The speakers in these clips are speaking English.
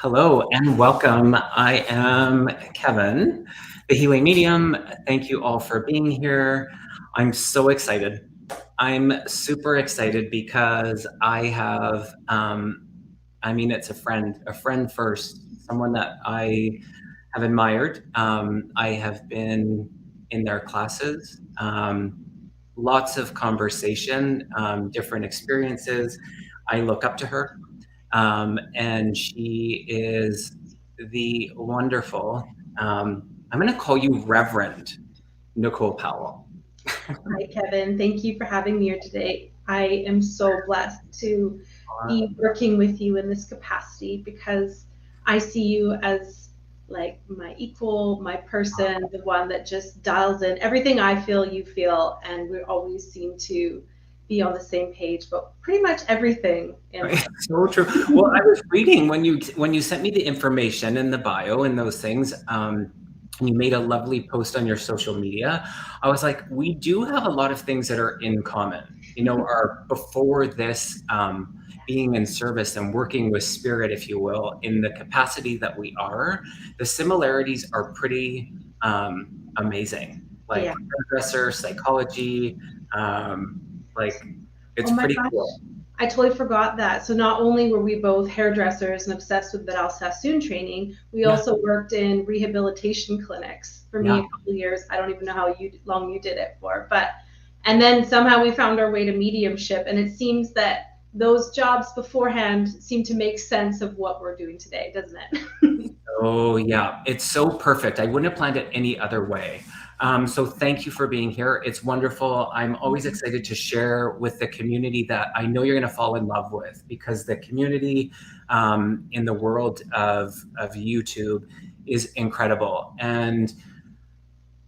Hello and welcome. I am Kevin, the healing medium. Thank you all for being here. I'm so excited. I'm super excited because I have, it's a friend first, someone that I have admired. I have been in their classes, lots of conversation, different experiences. I look up to her. And she is the wonderful, I'm going to call you Reverend Nicole Powell. Hi, Kevin. Thank you for having me here today. I am so blessed to be working with you in this capacity because I see you as like my equal, my person, the one that just dials in everything I feel, you feel, and we always seem to be on the same page, but pretty much everything in life. So true. Well, I was reading when you sent me the information and the bio and those things, and you made a lovely post on your social media. I was like, we do have a lot of things that are in common. Our before this being in service and working with spirit, if you will, in the capacity that we are, the similarities are pretty amazing. Like Yeah. hairdresser, psychology, like Oh it's my pretty gosh. cool. I totally forgot that. So not only were we both hairdressers and obsessed with Vidal Sassoon training, we Yeah, also worked in rehabilitation clinics for me yeah. a couple of years. I don't even know how long you did it for, but and then somehow we found our way to mediumship, and it seems that those jobs beforehand seem to make sense of what we're doing today, doesn't it? Oh, yeah. It's so perfect. I wouldn't have planned it any other way. So thank you for being here. It's wonderful. I'm always excited to share with the community that I know you're going to fall in love with, because the community in the world of YouTube is incredible. And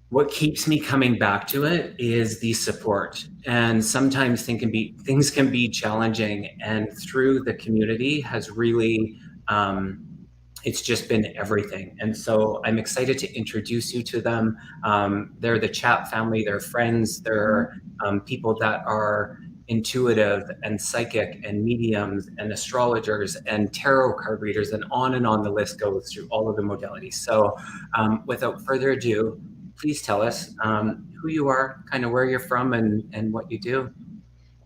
what keeps me coming back to it is the support. And sometimes things can be challenging. And through the community has really it's just been everything. And so I'm excited to introduce you to them. They're the chat family, they're friends, they're people that are intuitive and psychic and mediums and astrologers and tarot card readers, and on the list goes through all of the modalities. So without further ado, please tell us who you are, kind of where you're from, and what you do.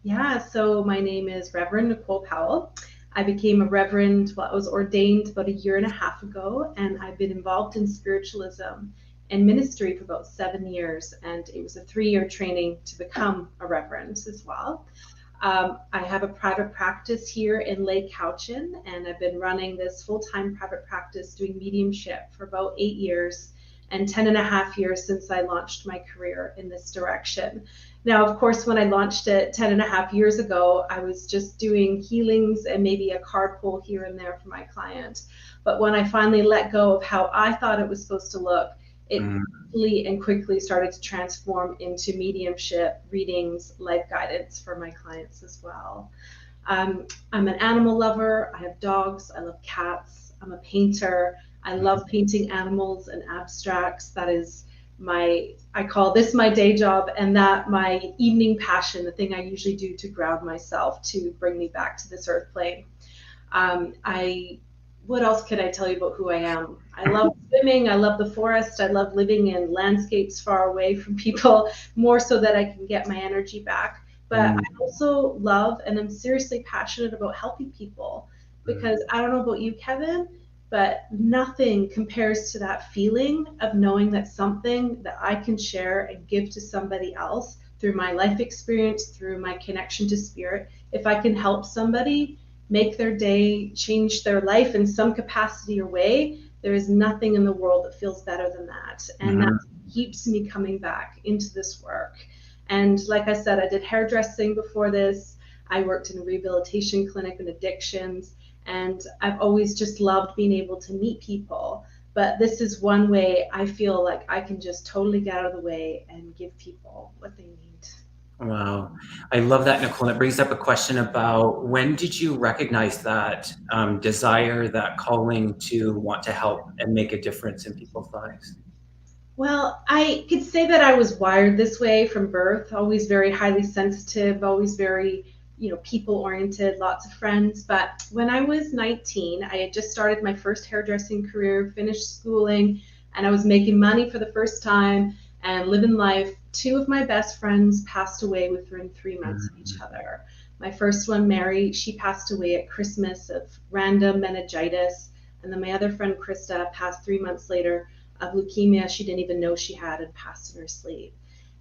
Yeah, so my name is Reverend Nicole Powell. I became a reverend, well, I was ordained about a year and a half ago, and I've been involved in spiritualism and ministry for about 7 years. And it was a 3 year training to become a reverend as well. I have a private practice here in Lake Cowichan, and I've been running this full time private practice doing mediumship for about 8 years and 10 and a half years since I launched my career in this direction. Now, of course, when I launched it 10 and a half years ago, I was just doing healings and maybe a card pull here and there for my client. But when I finally let go of how I thought it was supposed to look, it Mm, and quickly started to transform into mediumship, readings, life guidance for my clients as well. I'm an animal lover. I have dogs. I love cats. I'm a painter. I love painting animals and abstracts. That is I call this my day job, and that my evening passion, the thing I usually do to ground myself, to bring me back to this earth plane. I What else can I tell you about who I am? I love swimming. I love the forest. I love living in landscapes far away from people, more so that I can get my energy back. But mm, I also love and I'm seriously passionate about helping people, mm. because I don't know about you, Kevin, but nothing compares to that feeling of knowing that something that I can share and give to somebody else through my life experience, through my connection to spirit, if I can help somebody make their day, change their life in some capacity or way, there is nothing in the world that feels better than that. And that Mhm. keeps me coming back into this work. And like I said, I did hairdressing before this. I worked in a rehabilitation clinic and addictions. And I've always just loved being able to meet people. But this is one way I feel like I can just totally get out of the way and give people what they need. Wow. I love that, Nicole. And it brings up a question about, when did you recognize that desire, that calling to want to help and make a difference in people's lives? Well, I could say that I was wired this way from birth, always very highly sensitive, always very people oriented, lots of friends. But when I was 19, I had just started my first hairdressing career, finished schooling, and I was making money for the first time and living life. Two of my best friends passed away within 3 months of each other. My first one, Mary, she passed away at Christmas of random meningitis. And then my other friend, Krista, passed 3 months later of leukemia she didn't even know she had and passed in her sleep.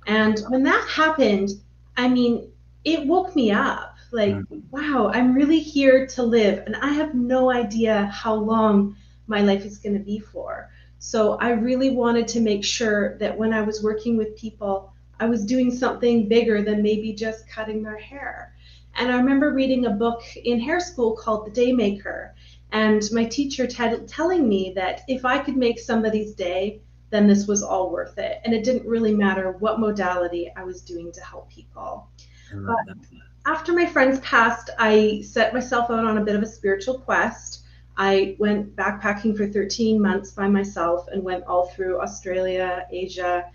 And when that happened, I mean, it woke me up. Like, wow, I'm really here to live. And I have no idea how long my life is going to be for. So I really wanted to make sure that when I was working with people, I was doing something bigger than maybe just cutting their hair. And I remember reading a book in hair school called The Daymaker. And my teacher telling me that if I could make somebody's day, then this was all worth it. And it didn't really matter what modality I was doing to help people. But after my friends passed, I set myself out on a bit of a spiritual quest. I went backpacking for 13 months by myself and went all through Australia, Asia,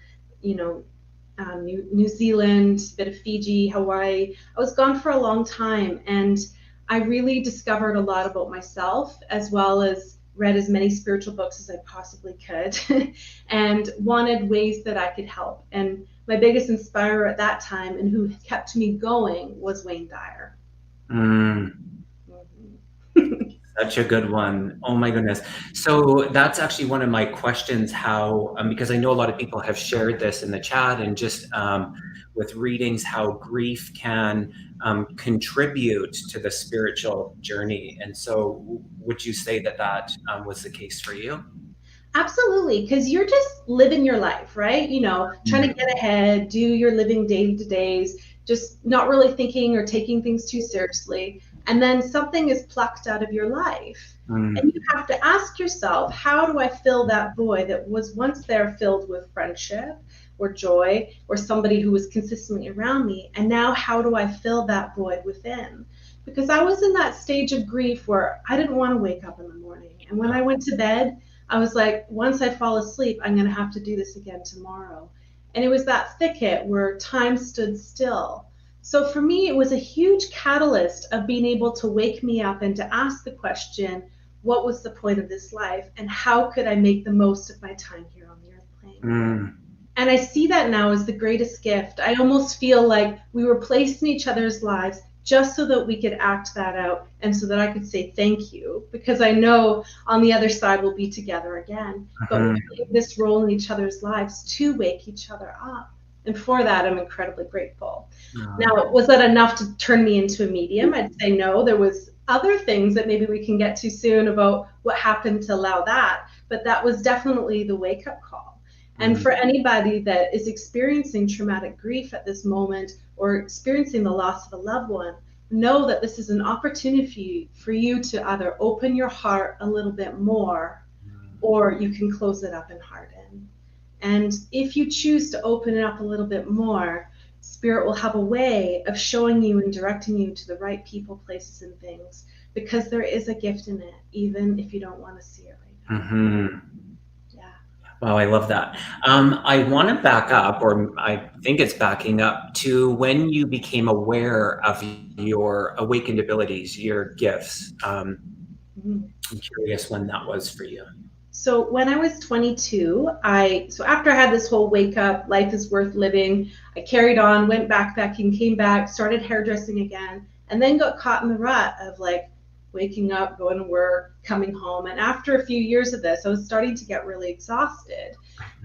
New Zealand, a bit of Fiji, Hawaii. I was gone for a long time, and I really discovered a lot about myself, as well as read as many spiritual books as I possibly could and wanted ways that I could help. And my biggest inspirer at that time and who kept me going was Wayne Dyer. Such a good one. Oh my goodness. So that's actually one of my questions, how, because I know a lot of people have shared this in the chat and just with readings, how grief can contribute to the spiritual journey. And so would you say that that was the case for you? Absolutely, because you're just living your life, right? Trying to get ahead, do your living day to days, just not really thinking or taking things too seriously. And then something is plucked out of your life. And you have to ask yourself, how do I fill that void that was once there, filled with friendship or joy or somebody who was consistently around me? And now how do I fill that void within? Because I was in that stage of grief where I didn't want to wake up in the morning. And when I went to bed, I was like, once I fall asleep, I'm going to have to do this again tomorrow. And it was that thicket where time stood still. So for me, it was a huge catalyst of being able to wake me up and to ask the question, what was the point of this life? And how could I make the most of my time here on the earth plane? And I see that now as the greatest gift. I almost feel like we were placed in each other's lives just so that we could act that out and so that I could say thank you, because I know on the other side we'll be together again. But we play this role in each other's lives to wake each other up. And for that, I'm incredibly grateful. Now, was that enough to turn me into a medium? I'd say no. There was other things that maybe we can get to soon about what happened to allow that. But that was definitely the wake-up call. And for anybody that is experiencing traumatic grief at this moment or experiencing the loss of a loved one, know that this is an opportunity for you to either open your heart a little bit more, or you can close it up and harden. And if you choose to open it up a little bit more, Spirit will have a way of showing you and directing you to the right people, places, and things, because there is a gift in it, even if you don't want to see it right now. Wow, I love that. I want to back up, or I think it's backing up to when you became aware of your awakened abilities, your gifts. I'm curious when that was for you. So when I was 22, so after I had this whole wake up, life is worth living, I carried on, went backpacking, came back, started hairdressing again, and then got caught in the rut of like waking up, going to work, coming home. And after a few years of this, I was starting to get really exhausted.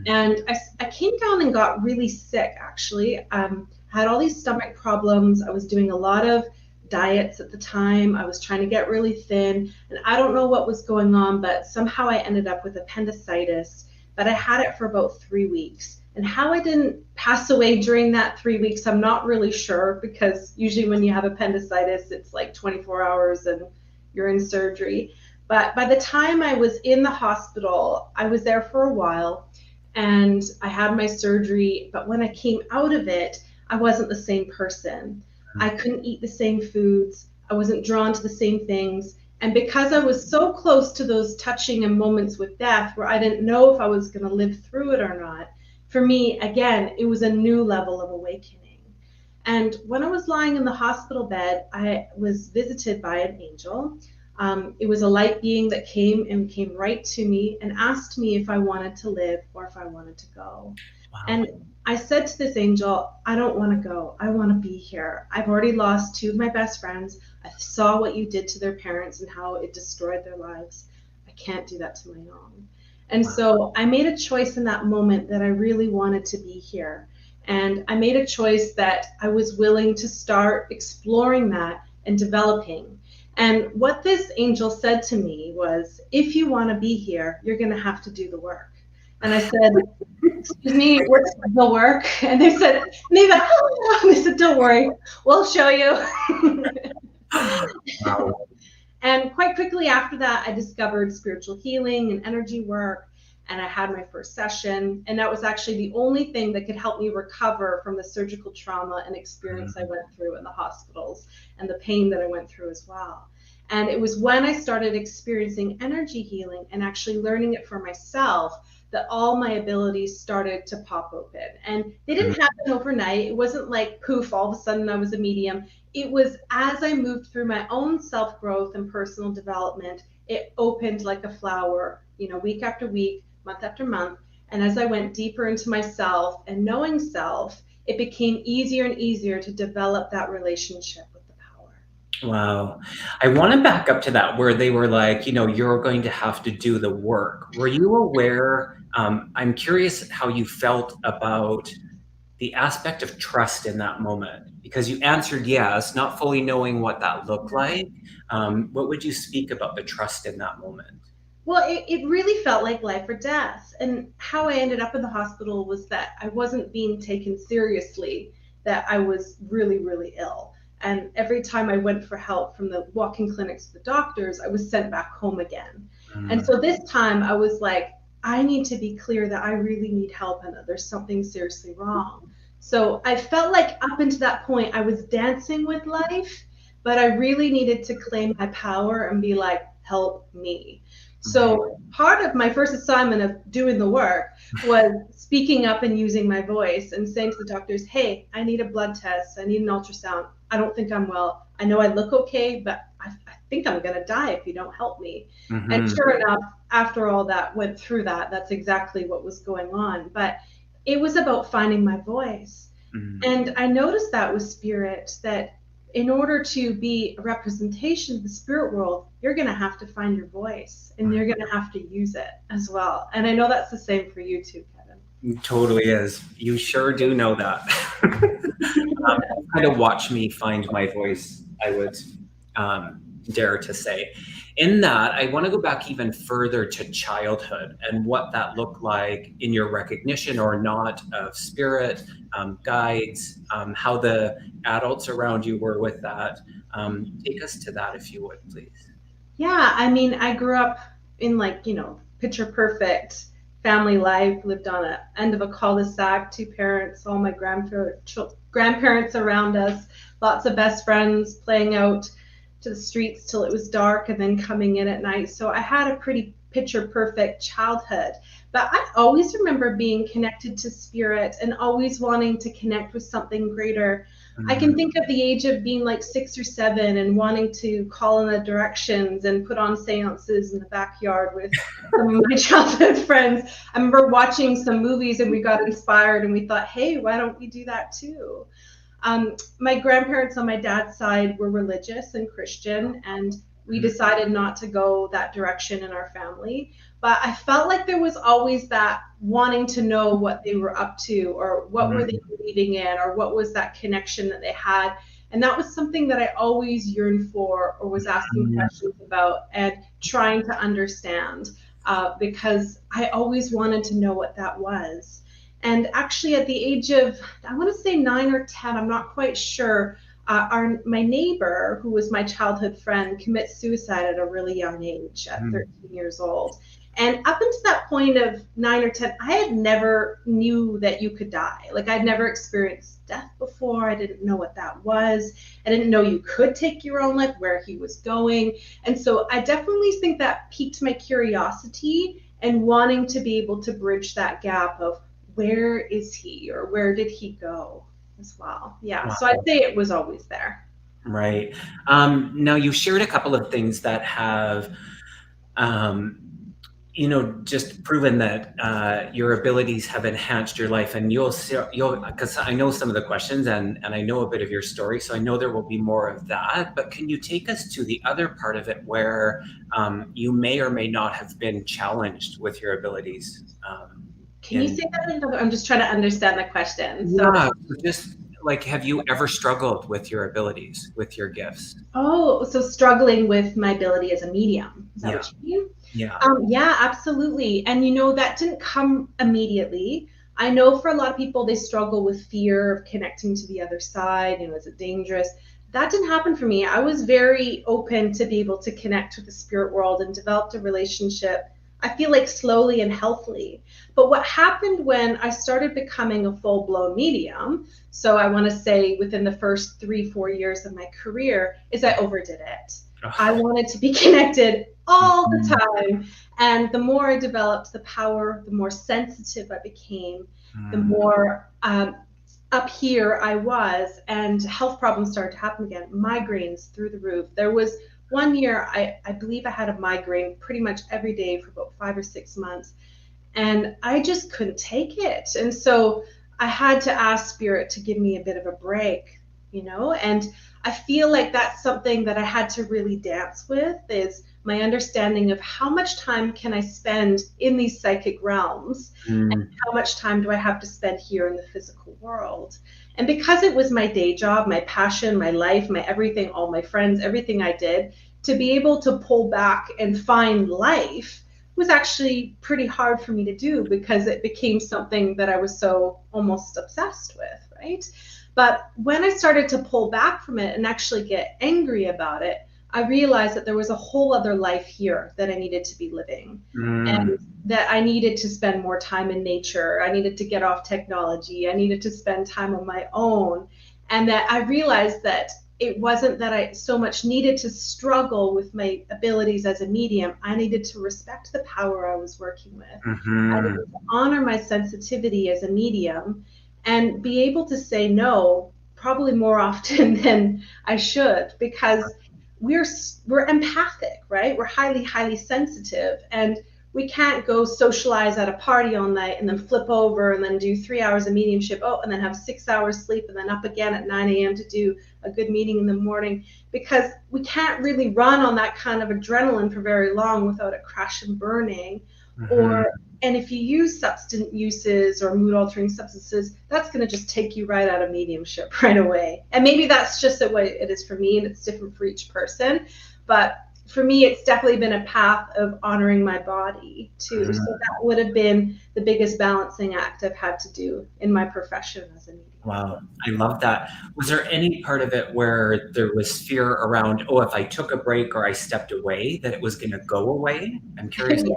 And I came down and got really sick, actually. I had all these stomach problems. I was doing a lot of diets at the time. I was trying to get really thin. And I don't know what was going on, but somehow I ended up with appendicitis. But I had it for about 3 weeks. And how I didn't pass away during that 3 weeks, I'm not really sure, because usually when you have appendicitis, it's like 24 hours and you're in surgery. But by the time I was in the hospital, I was there for a while and I had my surgery. But when I came out of it, I wasn't the same person. I couldn't eat the same foods. I wasn't drawn to the same things. And because I was so close to those touching and moments with death where I didn't know if I was going to live through it or not, for me, again, it was a new level of awakening. And when I was lying in the hospital bed, I was visited by an angel. It was a light being that came right to me and asked me if I wanted to live or if I wanted to go. Wow. And I said to this angel, I don't want to go. I want to be here. I've already lost two of my best friends. I saw what you did to their parents and how it destroyed their lives. I can't do that to my own. And so I made a choice in that moment that I really wanted to be here. And I made a choice that I was willing to start exploring that and developing. And what this angel said to me was, if you want to be here, you're going to have to do the work. And I said, excuse me, what's the work? And they said, don't worry, we'll show you. Wow. And quite quickly after that, I discovered spiritual healing and energy work. And I had my first session. And that was actually the only thing that could help me recover from the surgical trauma and experience I went through in the hospitals and the pain that I went through as well. And it was when I started experiencing energy healing and actually learning it for myself that all my abilities started to pop open. And they didn't happen overnight. It wasn't like poof, all of a sudden I was a medium. It was as I moved through my own self-growth and personal development, it opened like a flower, week after week, month after month. And as I went deeper into myself and knowing self, it became easier and easier to develop that relationship with the power. Wow. I want to back up to that where they were like, you're going to have to do the work. Were you aware? I'm curious how you felt about the aspect of trust in that moment, because you answered yes, not fully knowing what that looked like. What would you speak about the trust in that moment? Well, it really felt like life or death. And how I ended up in the hospital was that I wasn't being taken seriously, that I was really, really ill. And every time I went for help from the walk-in clinics to the doctors, I was sent back home again. And so this time I was like, I need to be clear that I really need help and that there's something seriously wrong. So I felt like up until that point, I was dancing with life, but I really needed to claim my power and be like, help me. So part of my first assignment of doing the work was speaking up and using my voice and saying to the doctors, hey, I need a blood test. I need an ultrasound. I don't think I'm well. I know I look okay, but I think I'm going to die if you don't help me. And sure enough, after all that went through that, that's exactly what was going on. But it was about finding my voice. And I noticed that with spirit, that in order to be a representation of the spirit world, you're going to have to find your voice and you're going to have to use it as well. And I know that's the same for you too, Kevin. It totally is. You sure do know that. Kind of watch me find my voice, I would dare to say. In that, I want to go back even further to childhood and what that looked like in your recognition or not of spirit, guides, how the adults around you were with that. Take us to that if you would, please. Yeah, I mean, I grew up in picture perfect family life, lived on the end of a cul-de-sac, two parents, all my grandparents around us, lots of best friends, playing out to the streets till it was dark and then coming in at night. So I had a pretty picture perfect childhood, but I always remember being connected to spirit and always wanting to connect with something greater. I can think of the age of being like 6 or 7 and wanting to call in the directions and put on seances in the backyard with some of my childhood friends. I remember watching some movies and we got inspired and we thought, hey, why don't we do that too? My grandparents on my dad's side were religious and Christian, and we decided not to go that direction in our family. But I felt like there was always that wanting to know what they were up to, or what were they believing in, or what was that connection that they had. And that was something that I always yearned for, or was asking questions about and trying to understand, because I always wanted to know what that was. And actually at the age of, I want to say 9 or 10, I'm not quite sure, my neighbor, who was my childhood friend, commits suicide at a really young age, at 13 years old. And up until that point of 9 or 10, I had never knew that you could die. Like, I'd never experienced death before. I didn't know what that was. I didn't know you could take your own life, where he was going. And so I definitely think that piqued my curiosity and wanting to be able to bridge that gap of where is he, or where did he go? as well. Yeah. Wow. So I'd say it was always there. Right. Now you shared a couple of things that have, um, just proven that your abilities have enhanced your life, and you'll, because I know some of the questions and I know a bit of your story, so I know there will be more of that. But can you take us to the other part of it where you may or may not have been challenged with your abilities? Can you say that again? I'm just trying to understand the question. So, Yeah, just like, have you ever struggled with your abilities, with your gifts? so struggling with my ability as a medium. Is that Yeah, what you mean? yeah. Yeah, absolutely. And that didn't come immediately. I know for a lot of people, they struggle with fear of connecting to the other side. Is it dangerous? That didn't happen for me. I was very open to be able to connect with the spirit world and developed a relationship, I feel like slowly and healthily. But what happened when I started becoming a full blown medium, so I want to say within the first 3-4 years of my career, is I overdid it. I Ugh. wanted to be connected all the Mhm. time. And the more I developed the power, the more sensitive I became, the Mm. more up here I was, and health problems started to happen again. Migraines through the roof. There was one year, I believe I had a migraine pretty much every day for about 5 or 6 months. And I just couldn't take it. And so I had to ask Spirit to give me a bit of a break, and I feel like that's something that I had to really dance with, is my understanding of how much time can I spend in these psychic realms, and Mm. how much time do I have to spend here in the physical world. And because it was my day job, my passion, my life, my everything, all my friends, everything I did, to be able to pull back and find life was actually pretty hard for me to do, because it became something that I was so almost obsessed with, right? But when I started to pull back from it and actually get angry about it, I realized that there was a whole other life here that I needed to be living, Mm. and that I needed to spend more time in nature. I needed to get off technology. I needed to spend time on my own. And that I realized that it wasn't that I so much needed to struggle with my abilities as a medium. I needed to respect the power I was working with. I needed Mhm. to honor my sensitivity as a medium and be able to say no probably more often than I should, because we're empathic, right? We're highly sensitive, and we can't go socialize at a party all night and then flip over and then do 3 hours of mediumship, and then have 6 hours sleep and then up again at 9 a.m. to do a good meeting in the morning, because we can't really run on that kind of adrenaline for very long without it crash and burning. Mhm. And if you use substance uses or mood altering substances, that's going to just take you right out of mediumship right away. And maybe that's just the way it is for me, and it's different for each person. But for me, it's definitely been a path of honoring my body too. So Mhm. that would have been the biggest balancing act I've had to do in my profession as a medium. Wow, I love that. Was there any part of it where there was fear around, oh, if I took a break or I stepped away, that it was going to go away? I'm curious. Yeah.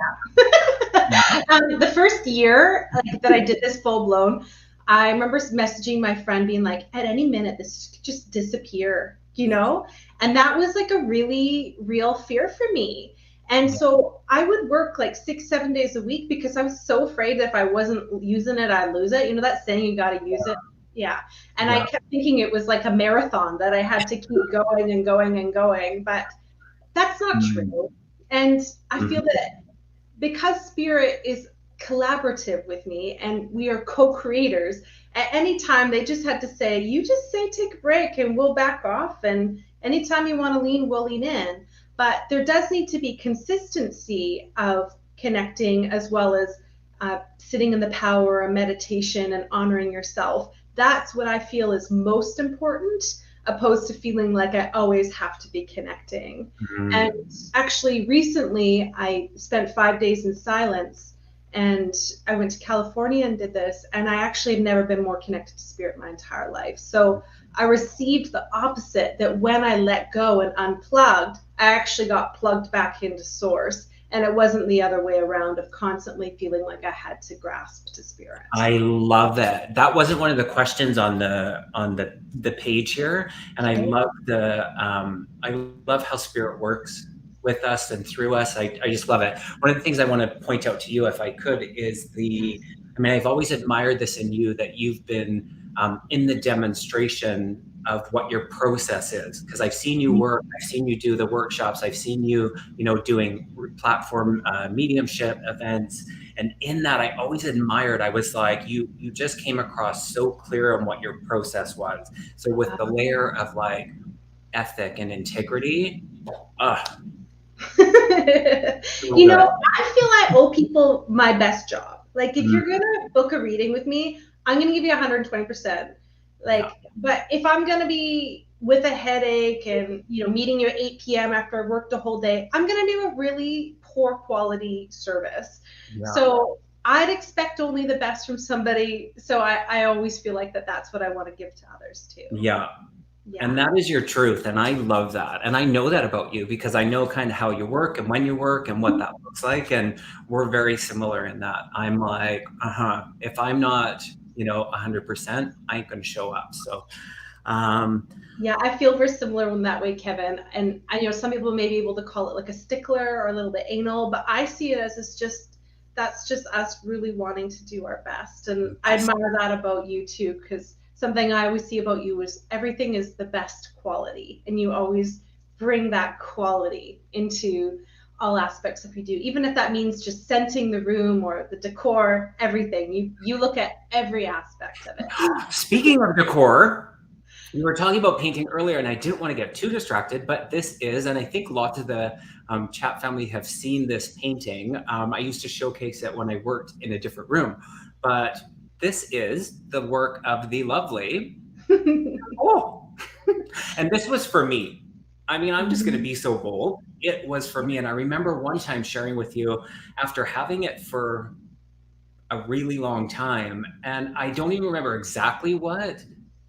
The first year that I did this full blown, I remember messaging my friend being like, at any minute, this could just disappear. And that was like a really real fear for me. And Yeah. so I would work like 6-7 days a week, because I was so afraid that if I wasn't using it, I'd lose it. You know that saying, you got to use it? Yeah. And I Yeah. kept thinking it was like a marathon that I had to keep going and going and going. But that's not Mm. true. And I feel Mhm. that because spirit is collaborative with me and we are co-creators, at any time they just had to say, you just say take a break and we'll back off, and anytime you want to lean, we'll lean in. But there does need to be consistency of connecting, as well as sitting in the power of meditation and honoring yourself. That's what I feel is most important, opposed to feeling like I always have to be connecting. And Mm. actually, recently, I spent 5 days in silence, and I went to California and did this. And I actually have never been more connected to spirit my entire life. So I received the opposite, that when I let go and unplugged, I actually got plugged back into source. And it wasn't the other way around, of constantly feeling like I had to grasp to spirit. I love that. That wasn't one of the questions on the page here, and Okay. I love how spirit works with us and through us. I just love it. One of the things I want to point out to you, if I could, is I've always admired this in you, that you've been in the demonstration of what your process is, because I've seen you work, I've seen you do the workshops, I've seen you, doing platform mediumship events, and in that I always admired. I was like, you just came across so clear on what your process was. So with the layer of like ethic and integrity, I feel I owe people my best job. Like, if you're gonna book a reading with me, I'm gonna give you 120%. But if I'm gonna be with a headache and meeting you at 8 p.m. after I worked a whole day, I'm gonna do a really poor quality service. Yeah. So I'd expect only the best from somebody. So I always feel like that's what I want to give to others too. Yeah. And that is your truth. And I love that. And I know that about you, because I know kind of how you work and when you work and what that looks like. And we're very similar in that. I'm like, if I'm not, 100%, I ain't going to show up. So, yeah, I feel very similar in that way, Kevin. And I know some people may be able to call it like a stickler or a little bit anal, but I see it as that's just us really wanting to do our best. And I admire that about you too, because something I always see about you is everything is the best quality, and you always bring that quality into all aspects of what you do, even if that means just scenting the room or the decor, everything. You look at every aspect of it. Speaking of decor, we were talking about painting earlier, and I didn't want to get too distracted, but this is, and I think lots of the chat family have seen this painting. I used to showcase it when I worked in a different room, but this is the work of the lovely Nicole. And this was for me. I'm just going to be so bold. It was for me. And I remember one time sharing with you, after having it for a really long time, and I don't even remember exactly what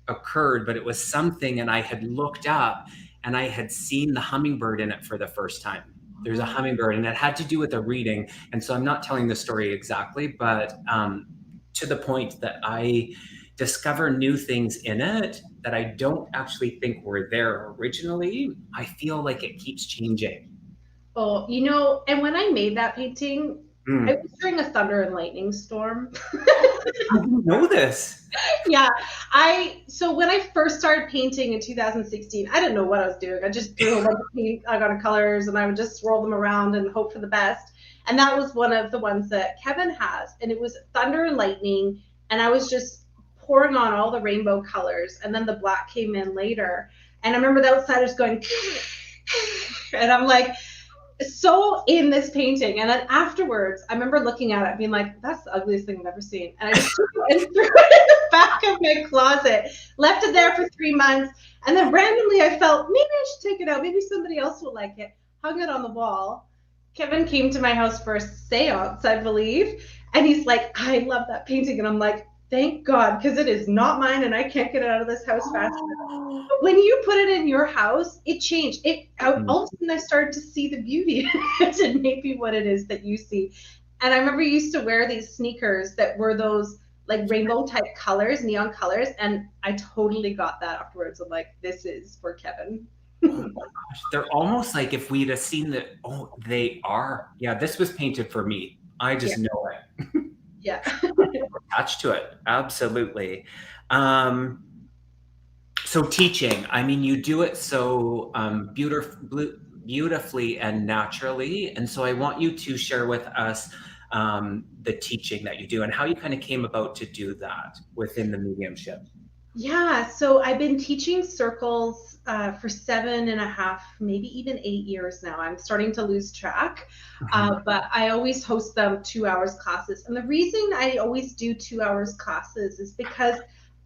occurred, but it was something, and I had looked up and I had seen the hummingbird in it for the first time. There's a hummingbird, and it had to do with a reading. And so I'm not telling the story exactly, but to the point that I discover new things in it that I don't actually think were there originally. I feel like it keeps changing. Oh, and when I made that painting, it was during a thunder and lightning storm. I didn't know this. Yeah. So when I first started painting in 2016, I didn't know what I was doing. I just drew a bunch of paint, I got colors, and I would just swirl them around and hope for the best. And that was one of the ones that Kevin has. And it was thunder and lightning. And I was just pouring on all the rainbow colors. And then the black came in later. And I remember the outsiders going, and I'm like, so in this painting. And then afterwards, I remember looking at it being like, that's the ugliest thing I've ever seen. And I just took it and threw it in the back of my closet, left it there for 3 months. And then randomly I felt, maybe I should take it out. Maybe somebody else will like it. Hung it on the wall. Kevin came to my house for a seance, I believe. And he's like, I love that painting. And I'm like, thank God, because it is not mine and I can't get it out of this house fast enough. But when you put it in your house, it changed. All of a sudden I started to see the beauty in it and maybe what it is that you see. And I remember you used to wear these sneakers that were those like rainbow type colors, neon colors. And I totally got that afterwards. I'm like, this is for Kevin. Oh my gosh, they're almost like if we'd have seen that. Oh, they are. Yeah, this was painted for me. I just know it. Yeah. Attached to it. Absolutely. So teaching, you do it so beautifully and naturally. And so I want you to share with us the teaching that you do and how you kind of came about to do that within the mediumship. Yeah, so I've been teaching circles for 7.5, maybe even 8 years now. I'm starting to lose track, but I always host them 2 hours classes. And the reason I always do 2 hours classes is because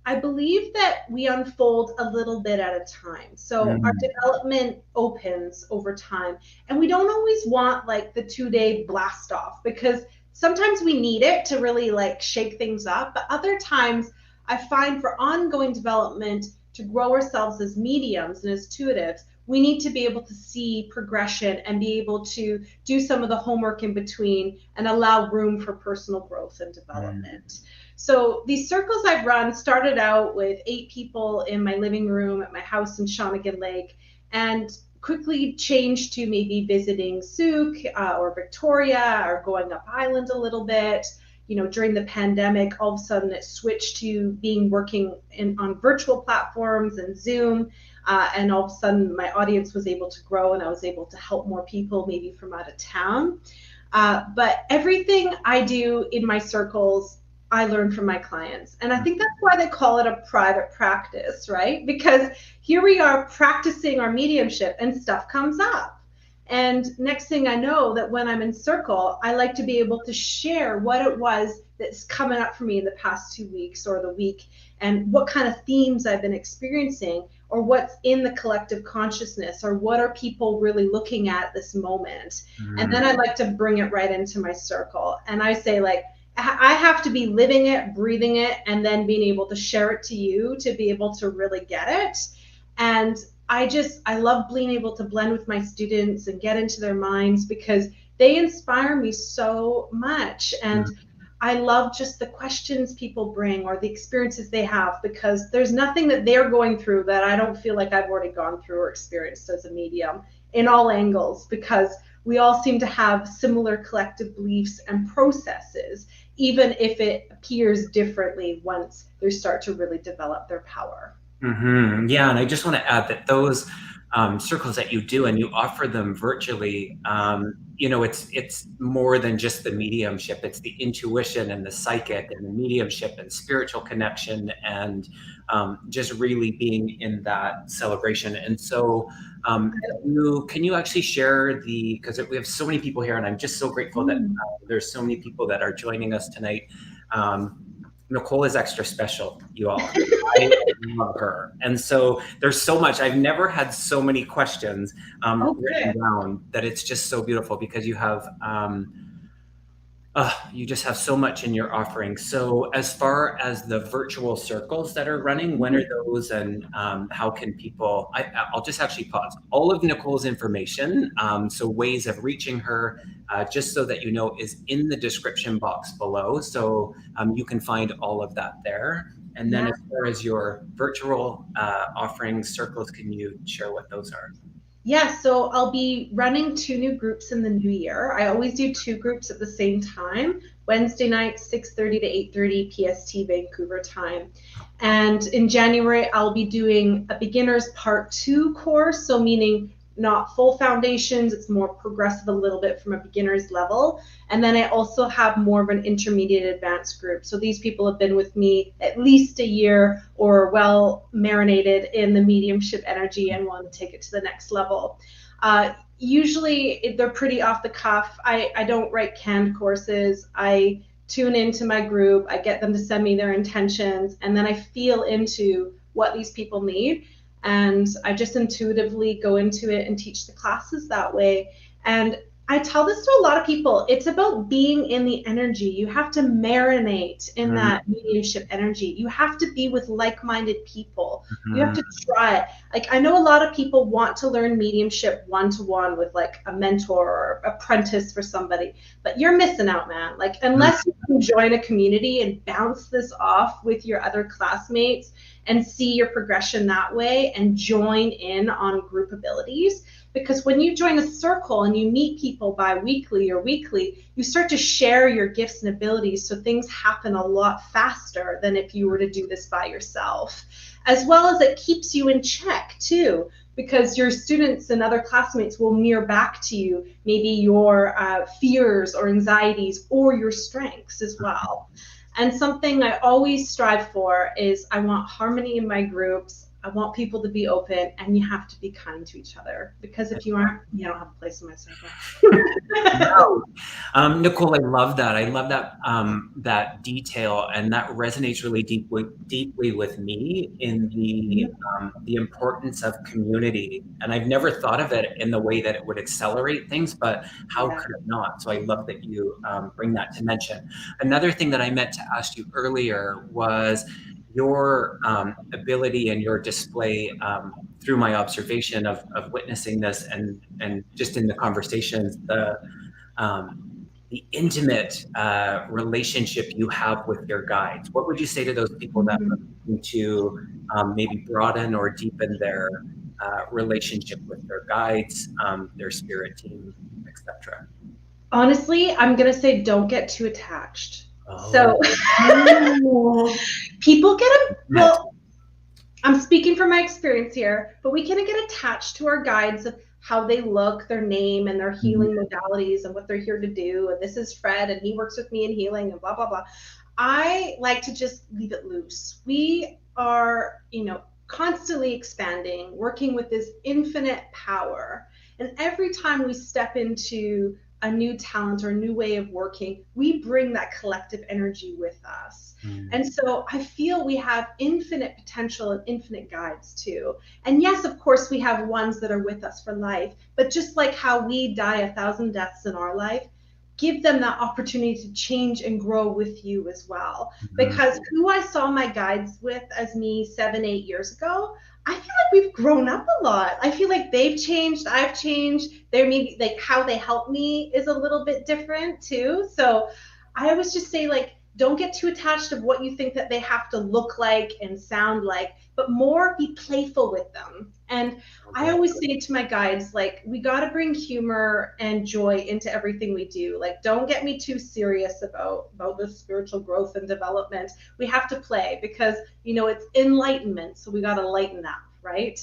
I believe that we unfold a little bit at a time. So our development opens over time. And we don't always want like the 2-day blast off, because sometimes we need it to really like shake things up. But other times I find for ongoing development, to grow ourselves as mediums and as intuitives, we need to be able to see progression and be able to do some of the homework in between and allow room for personal growth and development. So these circles I've run started out with 8 people in my living room at my house in Shawnigan Lake. And quickly changed to maybe visiting Souk or Victoria or going up island a little bit. During the pandemic, all of a sudden it switched to being working on virtual platforms and Zoom. And all of a sudden my audience was able to grow and I was able to help more people maybe from out of town. But everything I do in my circles, I learn from my clients. And I think that's why they call it a private practice, right? Because here we are practicing our mediumship and stuff comes up. And next thing I know, that when I'm in circle, I like to be able to share what it was that's coming up for me in the past 2 weeks or the week, and what kind of themes I've been experiencing, or what's in the collective consciousness, or what are people really looking at this moment. And then I like to bring it right into my circle. And I say, like, I have to be living it, breathing it, and then being able to share it to you to be able to really get it. And I love being able to blend with my students and get into their minds, because they inspire me so much. And I love just the questions people bring or the experiences they have, because there's nothing that they're going through that I don't feel like I've already gone through or experienced as a medium in all angles, because we all seem to have similar collective beliefs and processes, even if it appears differently once they start to really develop their power. Mm-hmm. Yeah, and I just want to add that those circles that you do and you offer them virtually, it's more than just the mediumship. It's the intuition and the psychic and the mediumship and spiritual connection, and just really being in that celebration. And so can you actually share because we have so many people here, and I'm just so grateful that there's so many people that are joining us tonight. Nicole is extra special, you all. I love her. And so there's so much. I've never had so many questions written down, that it's just so beautiful, because you have you just have so much in your offering. So as far as the virtual circles that are running, when are those, and how can people, I'll just actually pause. All of Nicole's information, so ways of reaching her, just so that you know, is in the description box below. So you can find all of that there. And then as far as your virtual offering circles, can you share what those are? Yeah, so I'll be running 2 new groups in the new year. I always do 2 groups at the same time. Wednesday night, 6:30 to 8:30 PST Vancouver time. And in January, I'll be doing a beginner's part 2 course, so meaning not full foundations, it's more progressive a little bit from a beginner's level. And then I also have more of an intermediate advanced group. So these people have been with me at least a year, or well marinated in the mediumship energy and want to take it to the next level. Usually they're pretty off the cuff. I don't write canned courses. I tune into my group, I get them to send me their intentions, and then I feel into what these people need. And I just intuitively go into it and teach the classes that way. And I tell this to a lot of people. It's about being in the energy. You have to marinate in that mediumship energy. You have to be with like-minded people. You have to try it. Like, I know a lot of people want to learn mediumship one-to-one with like a mentor or apprentice for somebody, but you're missing out, man. Like, unless you can join a community and bounce this off with your other classmates and see your progression that way and join in on group abilities. Because when you join a circle and you meet people bi-weekly or weekly, you start to share your gifts and abilities, so things happen a lot faster than if you were to do this by yourself. As well as it keeps you in check too, because your students and other classmates will mirror back to you maybe your fears or anxieties or your strengths as well. And something I always strive for is I want harmony in my groups. I want people to be open, and you have to be kind to each other, because if you aren't, you don't have a place in my circle. No. Nicole, I love that. I love that that detail, and that resonates really deeply with me in the importance of community. And I've never thought of it in the way that it would accelerate things, but how could it not? So I love that you bring that to mention. Another thing that I meant to ask you earlier was your ability and your display through my observation of witnessing this, and just in the conversations, the intimate relationship you have with your guides. What would you say to those people that are looking to maybe broaden or deepen their relationship with their guides, their spirit team, etc.? Honestly, I'm going to say don't get too attached. Oh. So people get well, I'm speaking from my experience here, but we can get attached to our guides of how they look, their name, and their healing modalities and what they're here to do. And this is Fred, and he works with me in healing, and blah, blah, blah. I like to just leave it loose. We are, constantly expanding, working with this infinite power. And every time we step into a new talent or a new way of working, we bring that collective energy with us. And so I feel we have infinite potential and infinite guides too. And yes, of course, we have ones that are with us for life, but just like how we die 1,000 deaths in our life, give them that opportunity to change and grow with you as well. Because who I saw my guides with as me 7, 8 years ago, I feel like we've grown up a lot. I feel like they've changed, I've changed. They're maybe like how they help me is a little bit different too. So I always just say, like, don't get too attached of what you think that they have to look like and sound like, but more be playful with them. And I always say to my guides, like, we got to bring humor and joy into everything we do. Like, don't get me too serious about the spiritual growth and development. We have to play because, it's enlightenment. So we got to lighten up, right?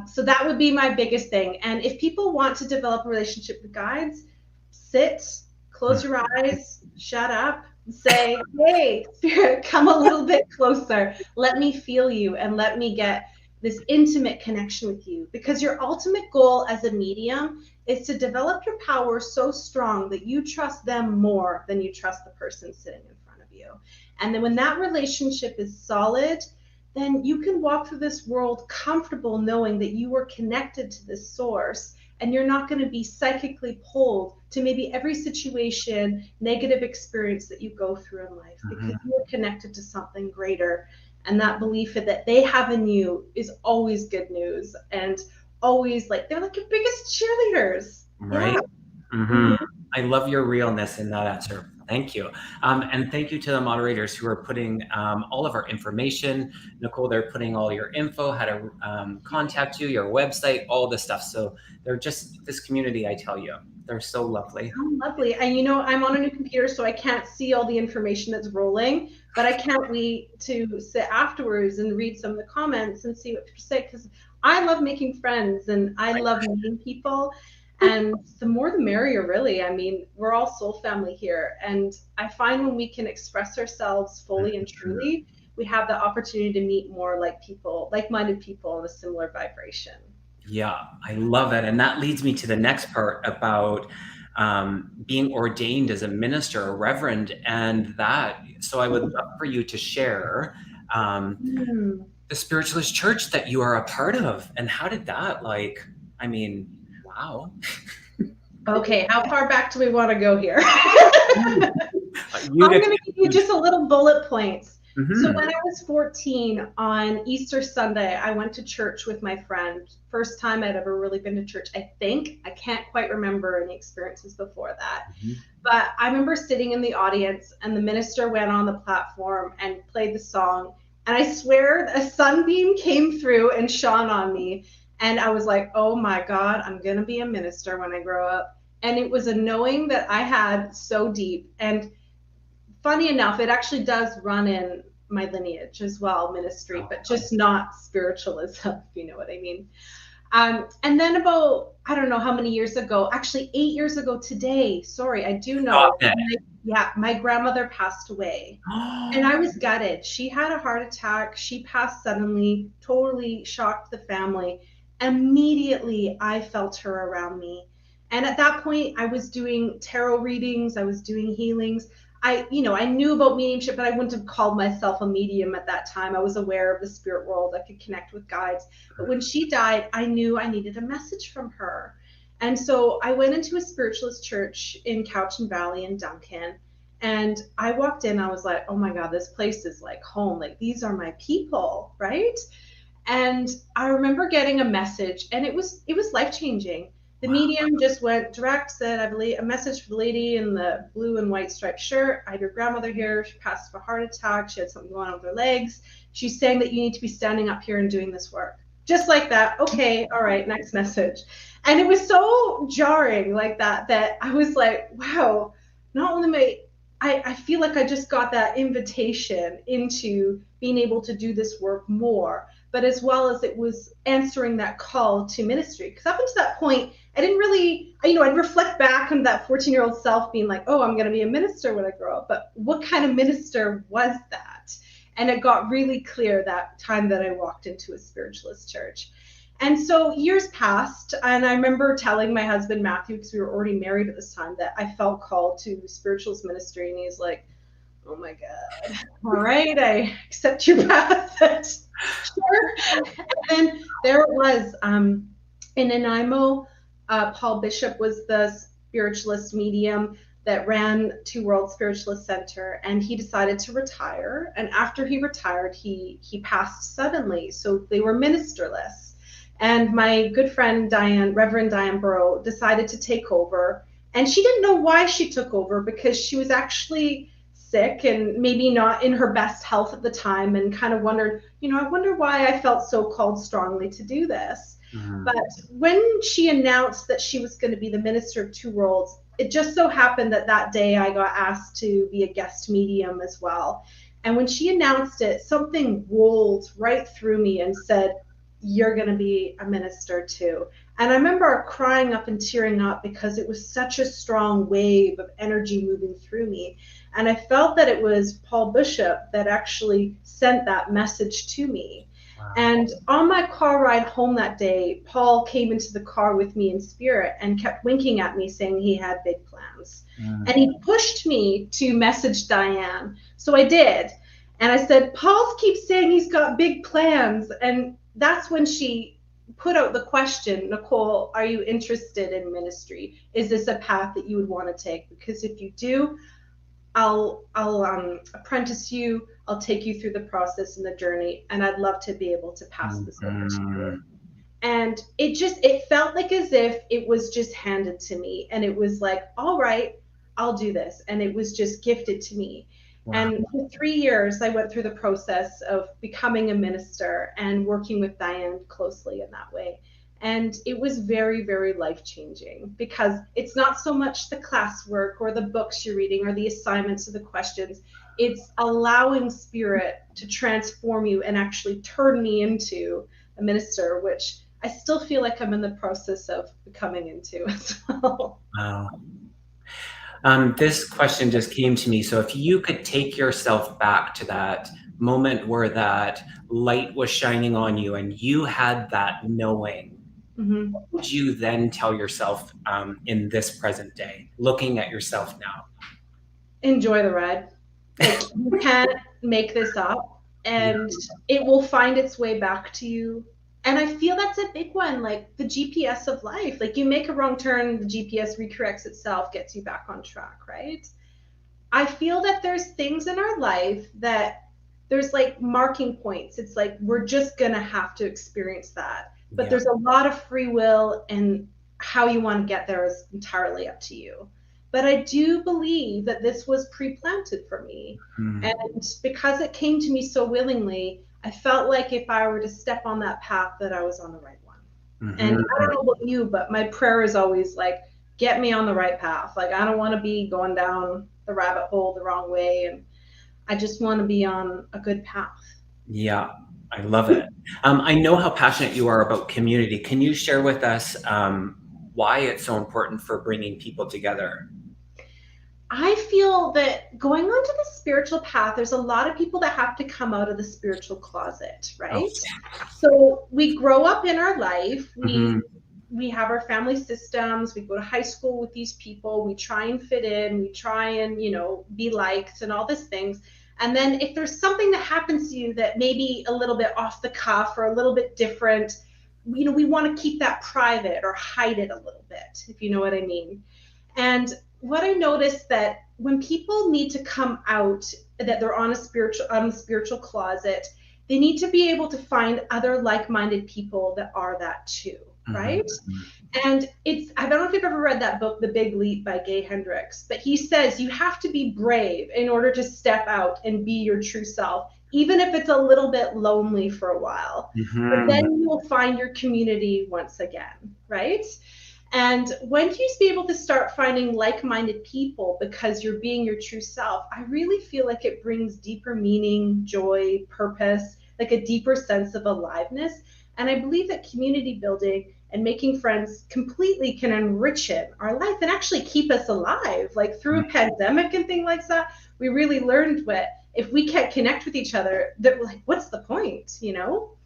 So that would be my biggest thing. And if people want to develop a relationship with guides, sit, close your eyes, shut up, say, hey, spirit, come a little bit closer. Let me feel you and let me get this intimate connection with you. Because your ultimate goal as a medium is to develop your power so strong that you trust them more than you trust the person sitting in front of you. And then when that relationship is solid, then you can walk through this world comfortable knowing that you are connected to this source, and you're not going to be psychically pulled to maybe every situation, negative experience that you go through in life, because you're connected to something greater. And that belief that they have in you is always good news, and always like, they're like your biggest cheerleaders. Right. Yeah. I love your realness in that answer. Thank you. And thank you to the moderators who are putting all of our information. Nicole, they're putting all your info, how to contact you, your website, all the stuff. So they're just this community, I tell you. They're so lovely. Oh, lovely. And I'm on a new computer, so I can't see all the information that's rolling, but I can't wait to sit afterwards and read some of the comments and see what people say, because I love making friends and I love meeting people. And the more the merrier, really. I mean, we're all soul family here. And I find when we can express ourselves fully and truly, we have the opportunity to meet more like-minded people in a similar vibration. Yeah, I love it. And that leads me to the next part about being ordained as a minister, a reverend, and that. So I would love for you to share the spiritualist church that you are a part of, and how did that, wow. Okay, how far back do we want to go here? I'm going to give you just a little bullet points. So when I was 14, on Easter Sunday, I went to church with my friend. First time I'd ever really been to church, I think. I can't quite remember any experiences before that. But I remember sitting in the audience, and the minister went on the platform and played the song. And I swear a sunbeam came through and shone on me. And I was like, oh my God, I'm going to be a minister when I grow up. And it was a knowing that I had so deep. And funny enough, it actually does run in my lineage as well, ministry, but just not spiritualism, if you know what I mean. And then about, I don't know how many years ago, actually 8 years ago today, sorry, I do know. My grandmother passed away. And I was gutted. She had a heart attack. She passed suddenly, totally shocked the family. Immediately, I felt her around me. And at that point, I was doing tarot readings. I was doing healings. I knew about mediumship, but I wouldn't have called myself a medium at that time. I was aware of the spirit world. I could connect with guides. But when she died, I knew I needed a message from her. And so I went into a spiritualist church in Cowichan Valley in Duncan. And I walked in, I was like, oh my God, this place is like home. Like, these are my people, right? And I remember getting a message, and it was life-changing. The medium just went direct, said, I believe, a message for the lady in the blue and white striped shirt. I have your grandmother here. She passed of a heart attack. She had something going on with her legs. She's saying that you need to be standing up here and doing this work. just like that. Okay, all right, next message. And it was so jarring like that I was like, wow, not only I feel like I just got that invitation into being able to do this work more, but as well as it was answering that call to ministry. Because up until that point, I didn't really, I'd reflect back on that 14-year-old self being like, oh, I'm going to be a minister when I grow up. But what kind of minister was that? And it got really clear that time that I walked into a spiritualist church. And so years passed, and I remember telling my husband, Matthew, because we were already married at this time, that I felt called to spirituals ministry. And he's like, oh my God, all right, I accept your path. Sure. And then there it was in Nanaimo. Paul Bishop was the spiritualist medium that ran Two World Spiritualist Center, and he decided to retire. And after he retired, he passed suddenly, so they were ministerless. And my good friend Reverend Diane Burrow, decided to take over. And she didn't know why she took over, because she was actually sick and maybe not in her best health at the time, and kind of wondered, I wonder why I felt so called strongly to do this. Mm-hmm. But when she announced that she was going to be the minister of Two Worlds, it just so happened that day I got asked to be a guest medium as well. And when she announced it, something rolled right through me and said, you're going to be a minister too. And I remember crying up and tearing up, because it was such a strong wave of energy moving through me. And I felt that it was Paul Bishop that actually sent that message to me. Wow. And on my car ride home that day, Paul came into the car with me in spirit and kept winking at me, saying he had big plans. Mm. And he pushed me to message Diane. So I did. And I said, Paul keeps saying he's got big plans. And that's when she put out the question, Nicole, are you interested in ministry? Is this a path that you would want to take? Because if you do, I'll apprentice you. I'll take you through the process and the journey, and I'd love to be able to pass this over to you. And it felt like as if it was just handed to me, and it was like, all right, I'll do this. And it was just gifted to me. Wow. And for 3 years, I went through the process of becoming a minister and working with Diane closely in that way. And it was very, very life-changing, because it's not so much the classwork or the books you're reading or the assignments or the questions. It's allowing Spirit to transform you and actually turn me into a minister, which I still feel like I'm in the process of becoming into as well. Wow. This question just came to me. So if you could take yourself back to that moment where that light was shining on you and you had that knowing, mm-hmm. what would you then tell yourself in this present day, looking at yourself now? Enjoy the ride. Like, you can't make this up, and it will find its way back to you. And I feel that's a big one, like the GPS of life. Like, you make a wrong turn, the GPS recorrects itself, gets you back on track, right? I feel that there's things in our life that there's like marking points. It's like, we're just going to have to experience that. But there's a lot of free will, and how you want to get there is entirely up to you. But I do believe that this was pre-planted for me. Mm-hmm. And because it came to me so willingly, I felt like if I were to step on that path, that I was on the right one. Mm-hmm. And I don't know about you, but my prayer is always like, get me on the right path. Like, I don't want to be going down the rabbit hole the wrong way. And I just want to be on a good path. Yeah, I love it. I know how passionate you are about community. Can you share with us why it's so important for bringing people together? I feel that going onto the spiritual path, there's a lot of people that have to come out of the spiritual closet, right? Oh. So we grow up in our life, we have our family systems, we go to high school with these people, we try and fit in, we try and, be liked and all these things. And then if there's something that happens to you that may be a little bit off the cuff or a little bit different, we want to keep that private or hide it a little bit, if you know what I mean. And what I noticed that when people need to come out, that they're on a spiritual closet, they need to be able to find other like-minded people that are that too, right? Mm-hmm. And I don't know if you've ever read that book, The Big Leap by Gay Hendricks, but he says you have to be brave in order to step out and be your true self, even if it's a little bit lonely for a while. But Mm-hmm. then you'll find your community once again, right? And when you be able to start finding like-minded people because you're being your true self, I really feel like it brings deeper meaning, joy, purpose, like a deeper sense of aliveness. And I believe that community building and making friends completely can enrich it, our life, and actually keep us alive. Like through a pandemic and things like that, we really learned what if we can't connect with each other, that like, what's the point, you know?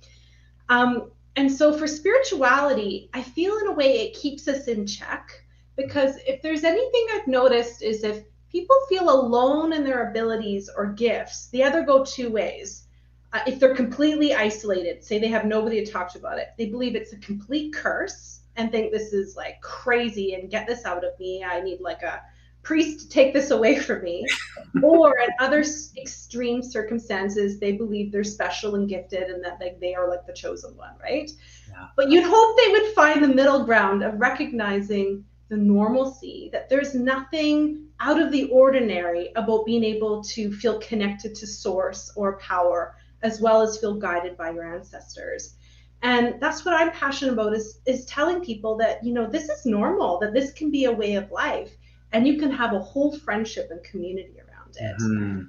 And so for spirituality, I feel in a way it keeps us in check, because if there's anything I've noticed is if people feel alone in their abilities or gifts, they either go two ways. If they're completely isolated, say they have nobody to talk to about it, they believe it's a complete curse and think this is like crazy and get this out of me. I need like a priest to take this away from me. Or in other extreme circumstances, they believe they're special and gifted and that like they are like the chosen one, right? Yeah. But you'd hope they would find the middle ground of recognizing the normalcy, that there's nothing out of the ordinary about being able to feel connected to source or power, as well as feel guided by your ancestors. And that's what I'm passionate about is telling people that, you know, this is normal, that this can be a way of life, and you can have a whole friendship and community around it. Mm-hmm.